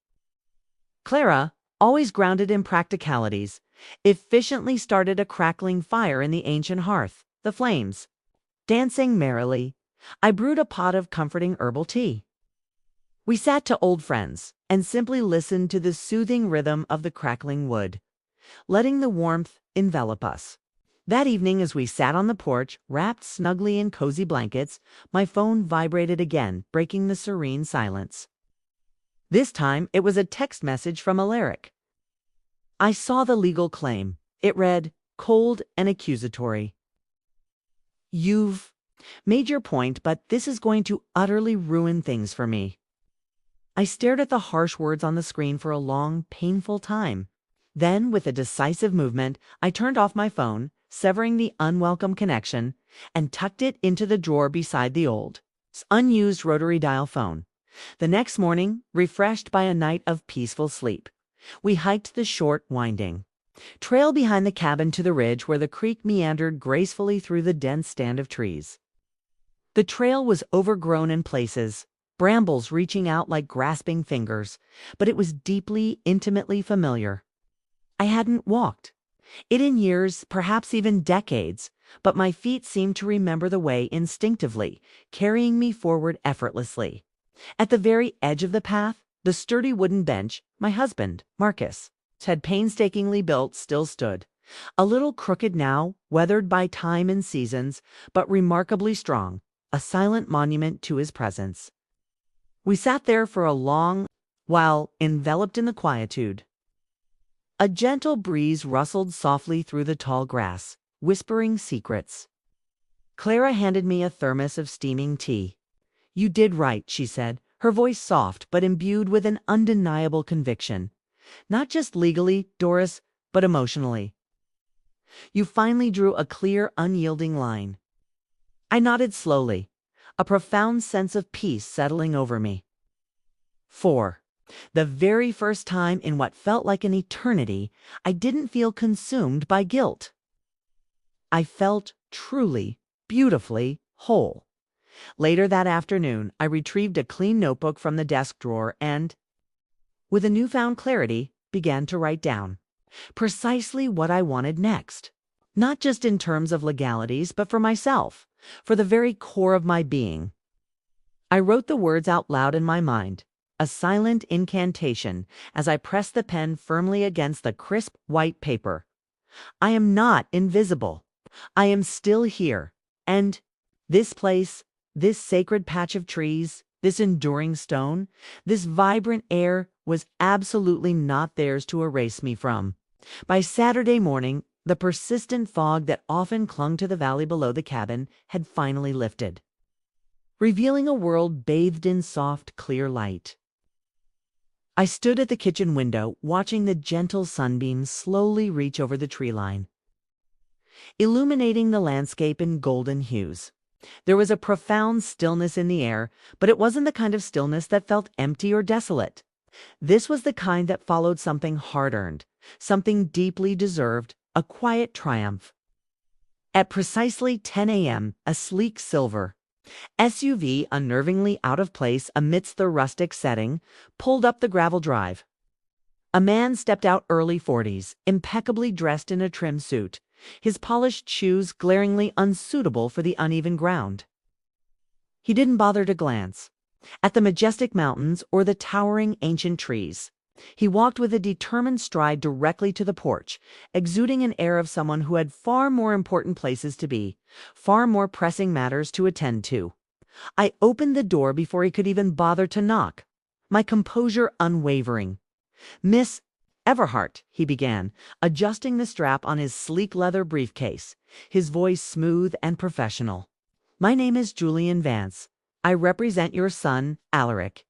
B: Clara, always grounded in practicalities, efficiently started a crackling fire in the ancient hearth, the flames dancing merrily. I brewed a pot of comforting herbal tea. We sat to old friends and simply listened to the soothing rhythm of the crackling wood, letting the warmth envelop us. That evening, as we sat on the porch, wrapped snugly in cozy blankets, my phone vibrated again, breaking the serene silence. This time, it was a text message from Alaric. I saw the legal claim. It read, cold and accusatory. You've made your point, but this is going to utterly ruin things for me. I stared at the harsh words on the screen for a long, painful time. Then, with a decisive movement, I turned off my phone, severing the unwelcome connection, and tucked it into the drawer beside the old, unused rotary dial phone. The next morning, refreshed by a night of peaceful sleep, we hiked the short, winding trail behind the cabin to the ridge where the creek meandered gracefully through the dense stand of trees. The trail was overgrown in places, brambles reaching out like grasping fingers, but it was deeply, intimately familiar. I hadn't walked it in years, perhaps even decades, but my feet seemed to remember the way instinctively, carrying me forward effortlessly. At the very edge of the path, the sturdy wooden bench my husband, Marcus, had painstakingly built still stood, a little crooked now, weathered by time and seasons, but remarkably strong, a silent monument to his presence. We sat there for a long while, enveloped in the quietude. A gentle breeze rustled softly through the tall grass, whispering secrets. Clara handed me a thermos of steaming tea. You did right, she said, her voice soft but imbued with an undeniable conviction. Not just legally, Doris, but emotionally. You finally drew a clear, unyielding line. I nodded slowly, a profound sense of peace settling over me. 4. The very first time in what felt like an eternity, I didn't feel consumed by guilt. I felt truly, beautifully whole. Later that afternoon, I retrieved a clean notebook from the desk drawer and, with a newfound clarity, began to write down precisely what I wanted next. Not just in terms of legalities, but for myself, for the very core of my being. I wrote the words out loud in my mind, a silent incantation as I pressed the pen firmly against the crisp white paper. I am not invisible. I am still here. And this place, this sacred patch of trees, this enduring stone, this vibrant air was absolutely not theirs to erase me from. By Saturday morning, the persistent fog that often clung to the valley below the cabin had finally lifted, revealing a world bathed in soft, clear light. I stood at the kitchen window, watching the gentle sunbeams slowly reach over the tree line, illuminating the landscape in golden hues. There was a profound stillness in the air, but it wasn't the kind of stillness that felt empty or desolate. This was the kind that followed something hard-earned, something deeply deserved, a quiet triumph. At precisely 10 a.m., a sleek silver SUV, unnervingly out of place amidst the rustic setting, pulled up the gravel drive. A man stepped out, early 40s, impeccably dressed in a trim suit, his polished shoes glaringly unsuitable for the uneven ground. He didn't bother to glance at the majestic mountains or the towering ancient trees. He walked with a determined stride directly to the porch, exuding an air of someone who had far more important places to be, far more pressing matters to attend to. I opened the door before he could even bother to knock, my composure unwavering. Miss Everhart, he began, adjusting the strap on his sleek leather briefcase, his voice smooth and professional. My name is Julian Vance. I represent your son, Alaric.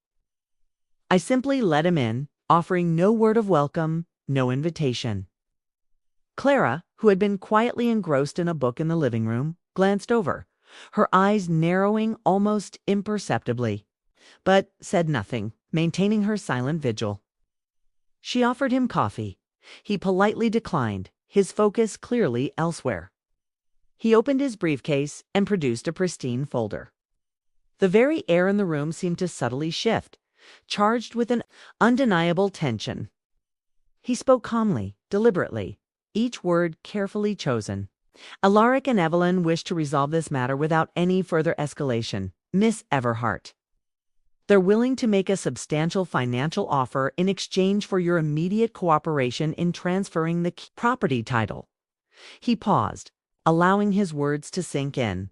B: I simply let him in, offering no word of welcome, no invitation. Clara, who had been quietly engrossed in a book in the living room, glanced over, her eyes narrowing almost imperceptibly, but said nothing, maintaining her silent vigil. She offered him coffee. He politely declined, his focus clearly elsewhere. He opened his briefcase and produced a pristine folder. The very air in the room seemed to subtly shift, charged with an undeniable tension. He spoke calmly, deliberately, each word carefully chosen. Alaric and Evelyn wished to resolve this matter without any further escalation. Miss Everhart. They're willing to make a substantial financial offer in exchange for your immediate cooperation in transferring the property title. He paused, allowing his words to sink in.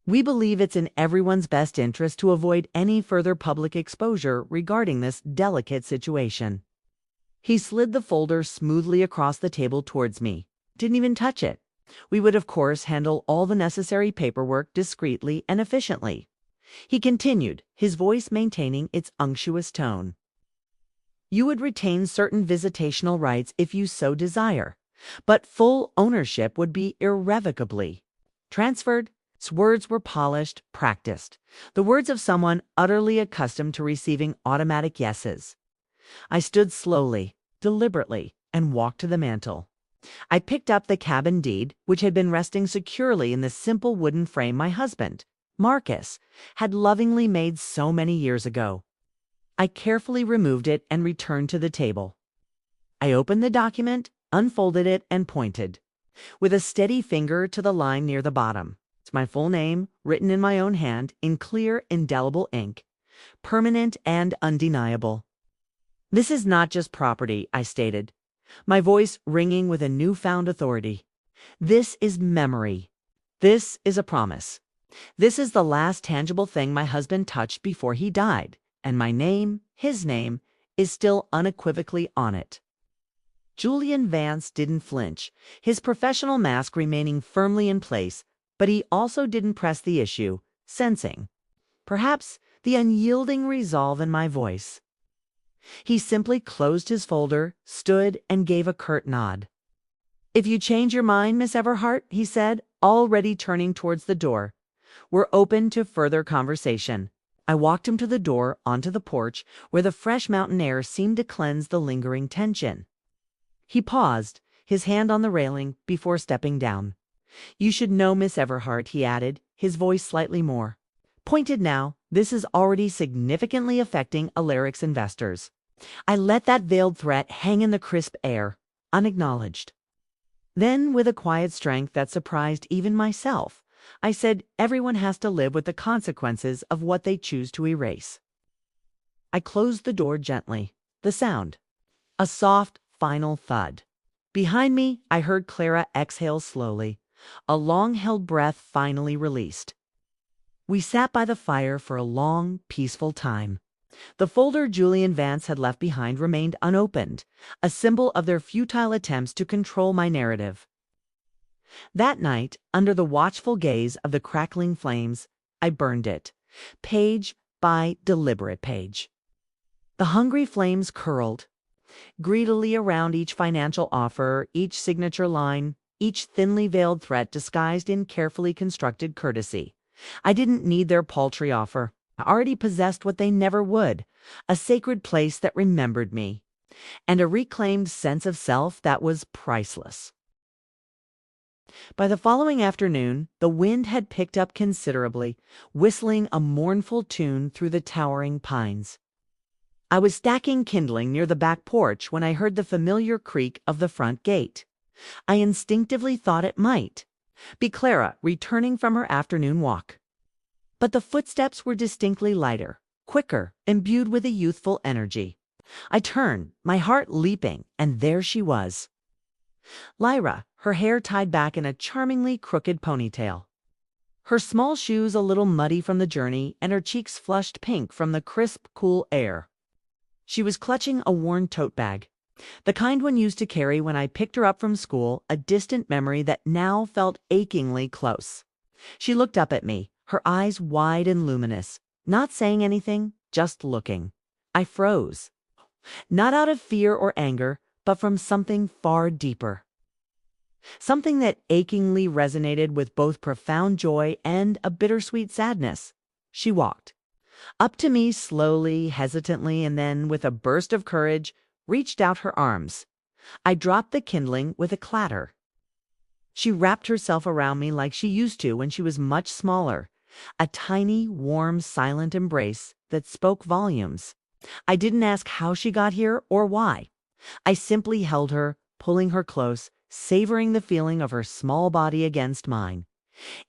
B: We believe it's in everyone's best interest to avoid any further public exposure regarding this delicate situation. He slid the folder smoothly across the table towards me. Didn't even touch it. We would, of course, handle all the necessary paperwork discreetly and efficiently. He continued, his voice maintaining its unctuous tone. You would retain certain visitational rights if you so desire, but full ownership would be irrevocably transferred. His words were polished, practiced, the words of someone utterly accustomed to receiving automatic yeses. I stood slowly, deliberately, and walked to the mantel. I picked up the cabin deed, which had been resting securely in the simple wooden frame my husband, Marcus, had lovingly made so many years ago. I carefully removed it and returned to the table. I opened the document, unfolded it, and pointed, with a steady finger, to the line near the bottom. It's my full name, written in my own hand, in clear, indelible ink, permanent and undeniable. This is not just property, I stated, my voice ringing with a newfound authority. This is memory. This is a promise. This is the last tangible thing my husband touched before he died, and my name, his name, is still unequivocally on it. Julian Vance didn't flinch, his professional mask remaining firmly in place, but he also didn't press the issue, sensing, perhaps, the unyielding resolve in my voice. He simply closed his folder, stood, and gave a curt nod. If you change your mind, Miss Everhart, he said, already turning towards the door, we're open to further conversation. I walked him to the door, onto the porch, where the fresh mountain air seemed to cleanse the lingering tension. He paused, his hand on the railing, before stepping down. You should know, Miss Everhart, he added, his voice slightly more pointed now, this is already significantly affecting Alaric's investors. I let that veiled threat hang in the crisp air, unacknowledged. Then, with a quiet strength that surprised even myself, I said everyone has to live with the consequences of what they choose to erase. I closed the door gently. The sound. A soft, final thud. Behind me, I heard Clara exhale slowly, a long-held breath finally released. We sat by the fire for a long, peaceful time. The folder Julian Vance had left behind remained unopened, a symbol of their futile attempts to control my narrative. That night, under the watchful gaze of the crackling flames, I burned it, page by deliberate page. The hungry flames curled greedily around each financial offer, each signature line, each thinly veiled threat disguised in carefully constructed courtesy. I didn't need their paltry offer. I already possessed what they never would, a sacred place that remembered me, and a reclaimed sense of self that was priceless. By the following afternoon, the wind had picked up considerably, whistling a mournful tune through the towering pines. I was stacking kindling near the back porch when I heard the familiar creak of the front gate. I instinctively thought it might be Clara returning from her afternoon walk. But the footsteps were distinctly lighter, quicker, imbued with a youthful energy. I turned, my heart leaping, and there she was. Lyra, her hair tied back in a charmingly crooked ponytail. Her small shoes a little muddy from the journey, and her cheeks flushed pink from the crisp, cool air. She was clutching a worn tote bag, the kind one used to carry when I picked her up from school, a distant memory that now felt achingly close. She looked up at me, her eyes wide and luminous, not saying anything, just looking. I froze, not out of fear or anger, but from something far deeper. Something that achingly resonated with both profound joy and a bittersweet sadness. She walked up to me slowly, hesitantly, and then, with a burst of courage, reached out her arms. I dropped the kindling with a clatter. She wrapped herself around me like she used to when she was much smaller, a tiny, warm, silent embrace that spoke volumes. I didn't ask how she got here or why. I simply held her, pulling her close, savoring the feeling of her small body against mine.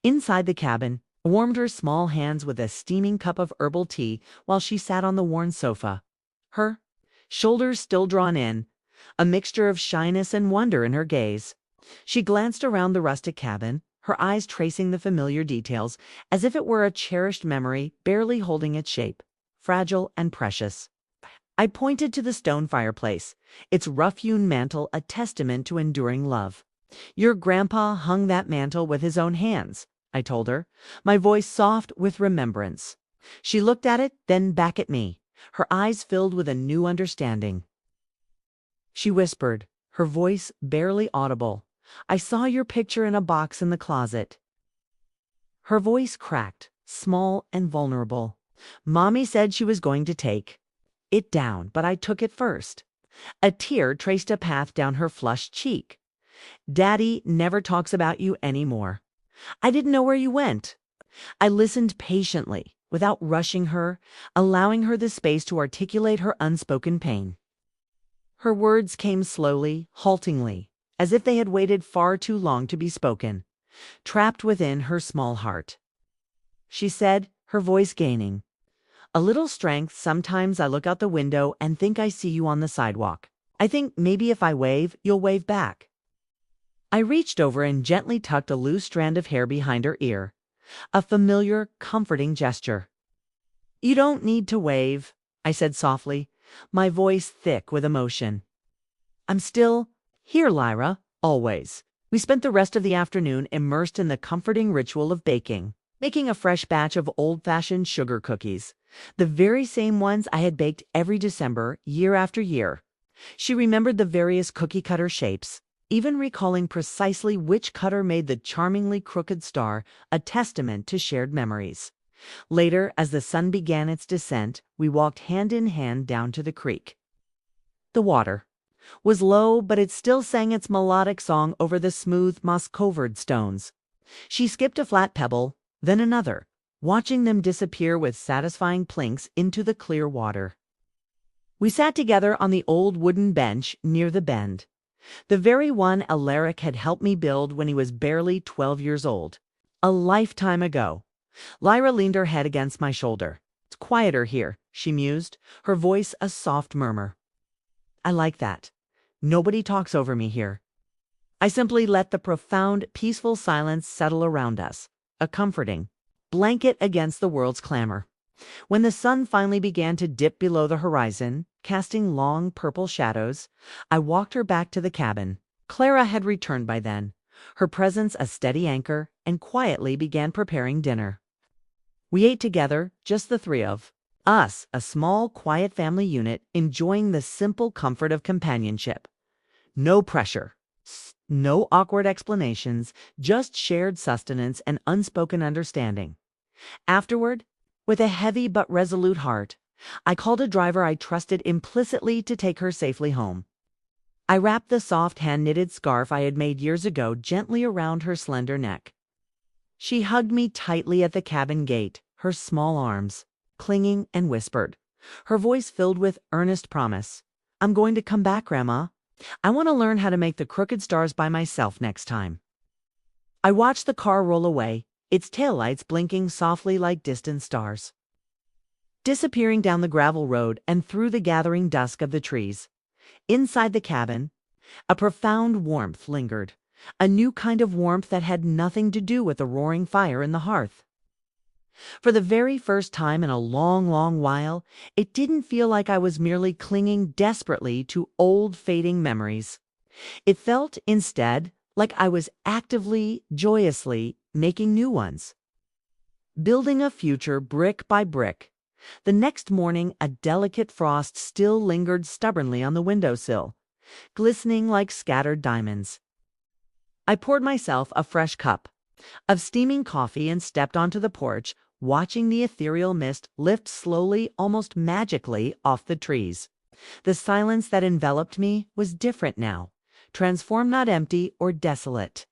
B: Inside the cabin, I warmed her small hands with a steaming cup of herbal tea while she sat on the worn sofa, her shoulders still drawn in, a mixture of shyness and wonder in her gaze. She glanced around the rustic cabin, her eyes tracing the familiar details as if it were a cherished memory barely holding its shape, fragile and precious. I pointed to the stone fireplace, its rough-hewn mantel a testament to enduring love. "Your grandpa hung that mantel with his own hands," I told her, my voice soft with remembrance. She looked at it, then back at me, her eyes filled with a new understanding. She whispered, her voice barely audible, "I saw your picture in a box in the closet." Her voice cracked, small and vulnerable. "Mommy said she was going to take it down, but I took it first." A tear traced a path down her flushed cheek. "Daddy never talks about you anymore. I didn't know where you went." I listened patiently, without rushing her, allowing her the space to articulate her unspoken pain. Her words came slowly, haltingly, as if they had waited far too long to be spoken, trapped within her small heart. She said, her voice gaining, "A little strength. Sometimes I look out the window and think I see you on the sidewalk. I think maybe if I wave, you'll wave back." I reached over and gently tucked a loose strand of hair behind her ear, a familiar, comforting gesture. "You don't need to wave," I said softly, my voice thick with emotion. "I'm still here, Lyra, always." We spent the rest of the afternoon immersed in the comforting ritual of baking, making a fresh batch of old-fashioned sugar cookies, the very same ones I had baked every December, year after year. She remembered the various cookie-cutter shapes, even recalling precisely which cutter made the charmingly crooked star, a testament to shared memories. Later, as the sun began its descent, we walked hand in hand down to the creek. The water was low, but it still sang its melodic song over the smooth, moss-covered stones. She skipped a flat pebble, then another, watching them disappear with satisfying plinks into the clear water. We sat together on the old wooden bench near the bend, the very one Alaric had helped me build when he was barely 12 years old, a lifetime ago. Lyra leaned her head against my shoulder. "It's quieter here," she mused, her voice a soft murmur. "I like that. Nobody talks over me here." I simply let the profound, peaceful silence settle around us, a comforting blanket against the world's clamor. When the sun finally began to dip below the horizon, casting long purple shadows, I walked her back to the cabin. Clara had returned by then, her presence a steady anchor, and quietly began preparing dinner. We ate together, just the three of us, a small, quiet family unit, enjoying the simple comfort of companionship. No pressure, no awkward explanations, just shared sustenance and unspoken understanding. Afterward, with a heavy but resolute heart, I called a driver I trusted implicitly to take her safely home. I wrapped the soft hand-knitted scarf I had made years ago gently around her slender neck. She hugged me tightly at the cabin gate, her small arms clinging, and whispered, her voice filled with earnest promise, "I'm going to come back, Grandma. I want to learn how to make the crooked stars by myself next time." I watched the car roll away, its taillights blinking softly like distant stars, disappearing down the gravel road and through the gathering dusk of the trees. Inside the cabin, a profound warmth lingered, a new kind of warmth that had nothing to do with the roaring fire in the hearth. For the very first time in a long, long while, it didn't feel like I was merely clinging desperately to old, fading memories. It felt, instead, like I was actively, joyously making new ones, building a future brick by brick. The next morning, a delicate frost still lingered stubbornly on the windowsill, glistening like scattered diamonds. I poured myself a fresh cup of steaming coffee and stepped onto the porch, watching the ethereal mist lift slowly, almost magically, off the trees. The silence that enveloped me was different now, transformed, not empty or desolate,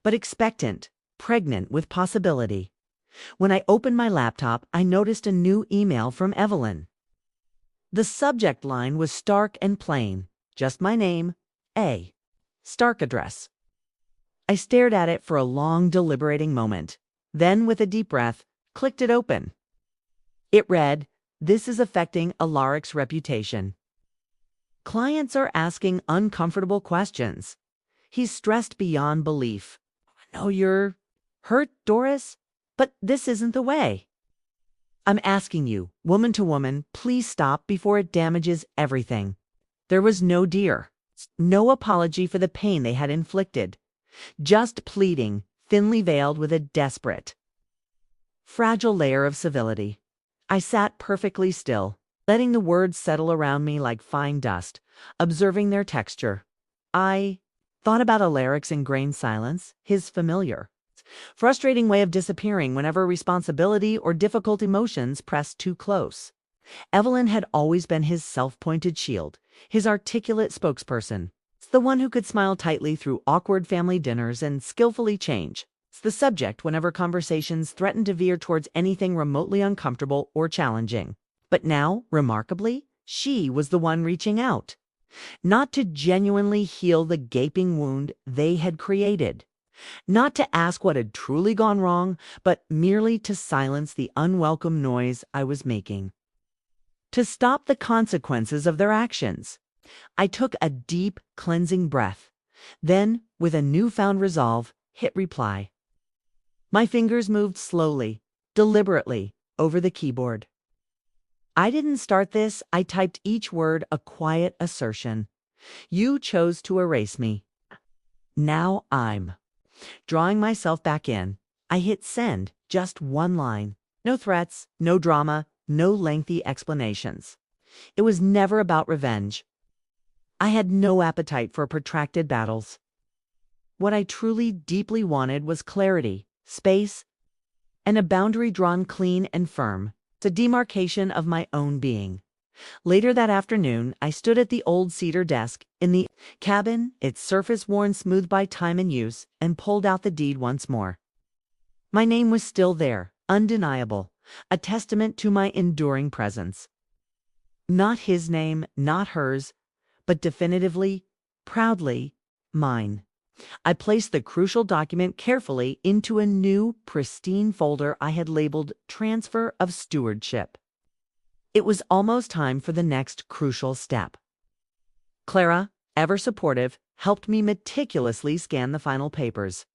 B: but expectant, pregnant with possibility. When I opened my laptop, I noticed a new email from Evelyn. The subject line was stark and plain, just my name, A. Stark address. I stared at it for a long, deliberating moment, then, with a deep breath, clicked it open. It read, "This is affecting Alaric's reputation. Clients are asking uncomfortable questions. He's stressed beyond belief. No, you're hurt, Doris, but this isn't the way. I'm asking you, woman to woman, please stop before it damages everything. There was no deer, no apology for the pain they had inflicted, just pleading, thinly veiled with a desperate, fragile layer of civility. I sat perfectly still, letting the words settle around me like fine dust, observing their texture. I thought about Alaric's ingrained silence, his familiar, frustrating way of disappearing whenever responsibility or difficult emotions pressed too close. Evelyn had always been his self-pointed shield, his articulate spokesperson, the one who could smile tightly through awkward family dinners and skillfully change the subject whenever conversations threatened to veer towards anything remotely uncomfortable or challenging. But now, remarkably, she was the one reaching out, not to genuinely heal the gaping wound they had created, not to ask what had truly gone wrong, but merely to silence the unwelcome noise I was making, to stop the consequences of their actions. I took a deep, cleansing breath, then, with a newfound resolve, hit reply. My fingers moved slowly, deliberately, over the keyboard. I didn't start this, I typed each word a quiet assertion. You chose to erase me. Now I'm. Drawing myself back in, I hit send, just one line. No threats, no drama, no lengthy explanations. It was never about revenge. I had no appetite for protracted battles. What I truly, deeply wanted was clarity, space, and a boundary drawn clean and firm, the demarcation of my own being. Later that afternoon, I stood at the old cedar desk in the cabin, its surface worn smooth by time and use, and pulled out the deed once more. My name was still there, undeniable, a testament to my enduring presence. Not his name, not hers, but definitively, proudly, mine. I placed the crucial document carefully into a new, pristine folder I had labeled Transfer of Stewardship. It was almost time for the next crucial step. Clara, ever supportive, helped me meticulously scan the final papers.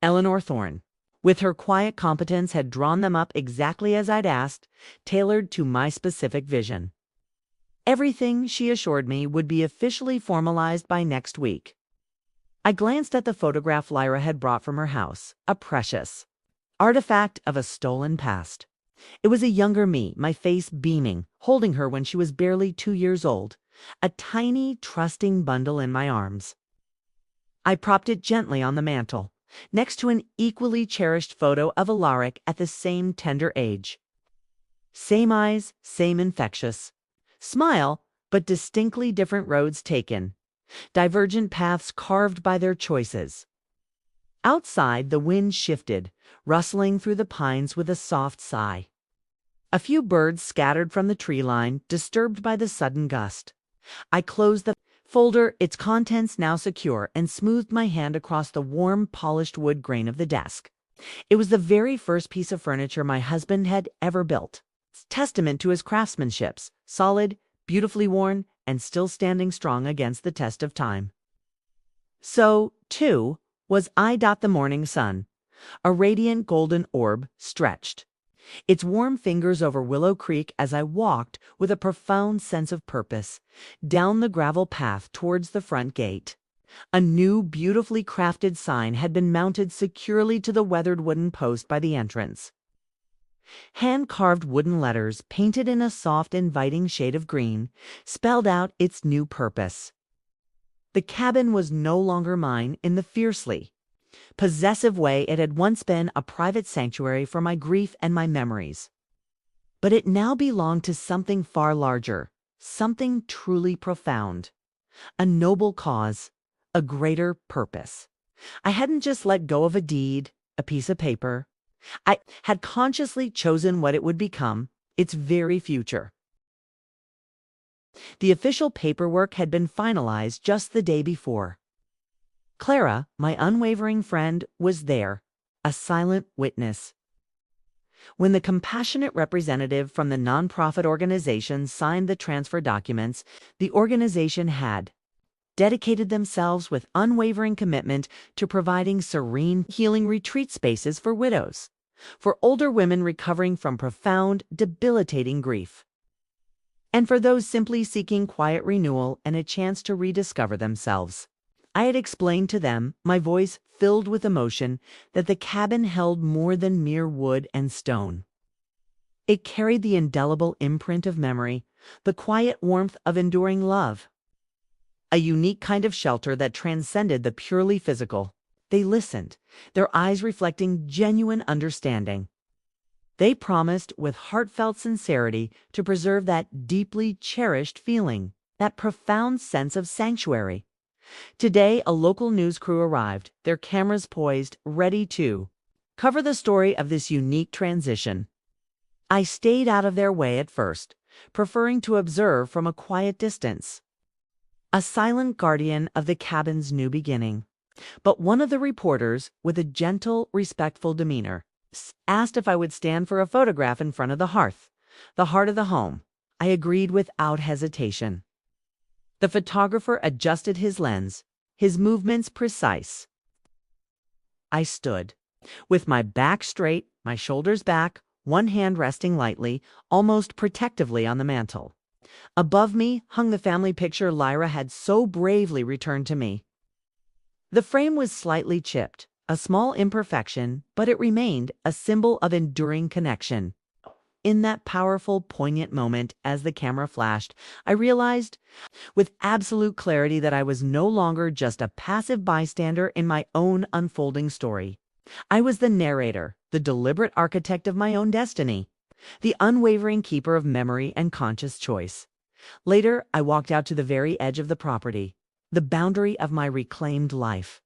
B: Eleanor Thorne, with her quiet competence, had drawn them up exactly as I'd asked, tailored to my specific vision. Everything, she assured me, would be officially formalized by next week. I glanced at the photograph Lyra had brought from her house, a precious artifact of a stolen past. It was a younger me, my face beaming, holding her when she was barely 2 years old, a tiny, trusting bundle in my arms. I propped it gently on the mantel, next to an equally cherished photo of Alaric at the same tender age. Same eyes, same infectious smile, but distinctly different roads taken, divergent paths carved by their choices. Outside, the wind shifted, rustling through the pines with a soft sigh. A few birds scattered from the tree line, disturbed by the sudden gust. I closed the folder, its contents now secure, and smoothed my hand across the warm, polished wood grain of the desk. It was the very first piece of furniture my husband had ever built. Testament to his craftsmanship, solid, beautifully worn, and still standing strong against the test of time. So, too, was the morning sun, a radiant golden orb stretched its warm fingers over Willow Creek as I walked with a profound sense of purpose down the gravel path towards the front gate. A new, beautifully crafted sign had been mounted securely to the weathered wooden post by the entrance. Hand-carved wooden letters, painted in a soft, inviting shade of green, spelled out its new purpose. The cabin was no longer mine in the fiercely possessive way it had once been, a private sanctuary for my grief and my memories. But it now belonged to something far larger, something truly profound, a noble cause, a greater purpose. I hadn't just let go of a deed, a piece of paper. I had consciously chosen what it would become, its very future. The official paperwork had been finalized just the day before. Clara, my unwavering friend, was there, a silent witness. When the compassionate representative from the nonprofit organization signed the transfer documents, the organization had dedicated themselves with unwavering commitment to providing serene, healing retreat spaces for widows, for older women recovering from profound, debilitating grief, and for those simply seeking quiet renewal and a chance to rediscover themselves. I had explained to them, my voice filled with emotion, that the cabin held more than mere wood and stone. It carried the indelible imprint of memory, the quiet warmth of enduring love, a unique kind of shelter that transcended the purely physical. They listened, their eyes reflecting genuine understanding. They promised with heartfelt sincerity to preserve that deeply cherished feeling, that profound sense of sanctuary. Today, a local news crew arrived, their cameras poised, ready to cover the story of this unique transition. I stayed out of their way at first, preferring to observe from a quiet distance, a silent guardian of the cabin's new beginning. But one of the reporters, with a gentle, respectful demeanor, asked if I would stand for a photograph in front of the hearth, the heart of the home. I agreed without hesitation. The photographer adjusted his lens, his movements precise. I stood, with my back straight, my shoulders back, one hand resting lightly, almost protectively on the mantel. Above me hung the family picture Lyra had so bravely returned to me. The frame was slightly chipped, a small imperfection, but it remained a symbol of enduring connection. In that powerful, poignant moment, as the camera flashed, I realized with absolute clarity that I was no longer just a passive bystander in my own unfolding story. I was the narrator, the deliberate architect of my own destiny, the unwavering keeper of memory and conscious choice. Later, I walked out to the very edge of the property, the boundary of my reclaimed life.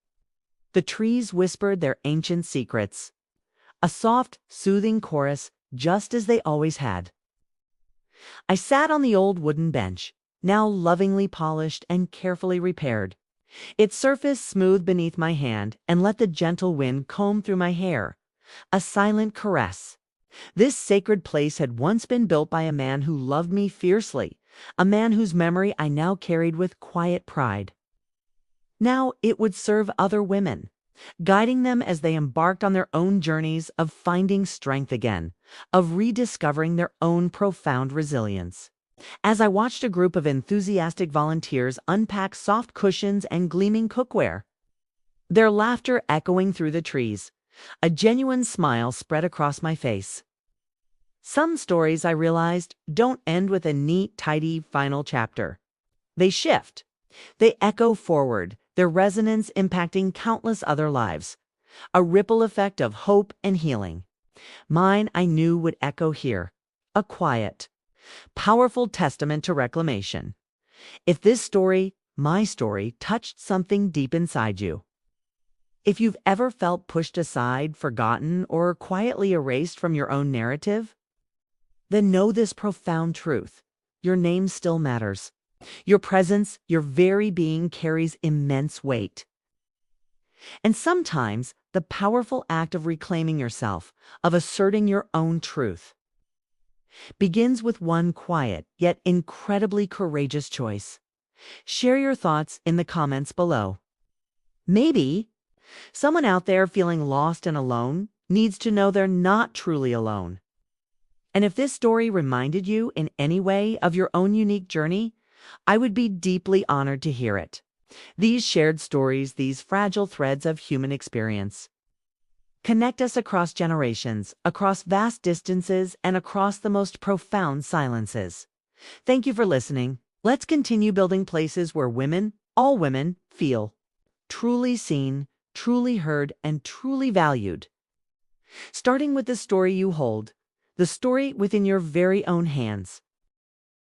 B: The trees whispered their ancient secrets, a soft, soothing chorus, just as they always had. I sat on the old wooden bench, now lovingly polished and carefully repaired, its surface smooth beneath my hand, and let the gentle wind comb through my hair, a silent caress. This sacred place had once been built by a man who loved me fiercely, a man whose memory I now carried with quiet pride. Now it would serve other women, guiding them as they embarked on their own journeys of finding strength again, of rediscovering their own profound resilience. As I watched a group of enthusiastic volunteers unpack soft cushions and gleaming cookware, their laughter echoing through the trees, a genuine smile spread across my face. Some stories, I realized, don't end with a neat, tidy final chapter. They shift. They echo forward, their resonance impacting countless other lives, a ripple effect of hope and healing. Mine, I knew, would echo here, a quiet, powerful testament to reclamation. If this story, my story, touched something deep inside you, if you've ever felt pushed aside, forgotten, or quietly erased from your own narrative, then know this profound truth: your name still matters. Your presence, your very being, carries immense weight. And sometimes the powerful act of reclaiming yourself, of asserting your own truth, begins with one quiet yet incredibly courageous choice. Share your thoughts in the comments below. Maybe someone out there feeling lost and alone needs to know they're not truly alone. And if this story reminded you in any way of your own unique journey, I would be deeply honored to hear it. These shared stories, these fragile threads of human experience, connect us across generations, across vast distances, and across the most profound silences. Thank you for listening. Let's continue building places where women, all women, feel truly seen, truly heard, and truly valued. Starting with the story you hold, the story within your very own hands.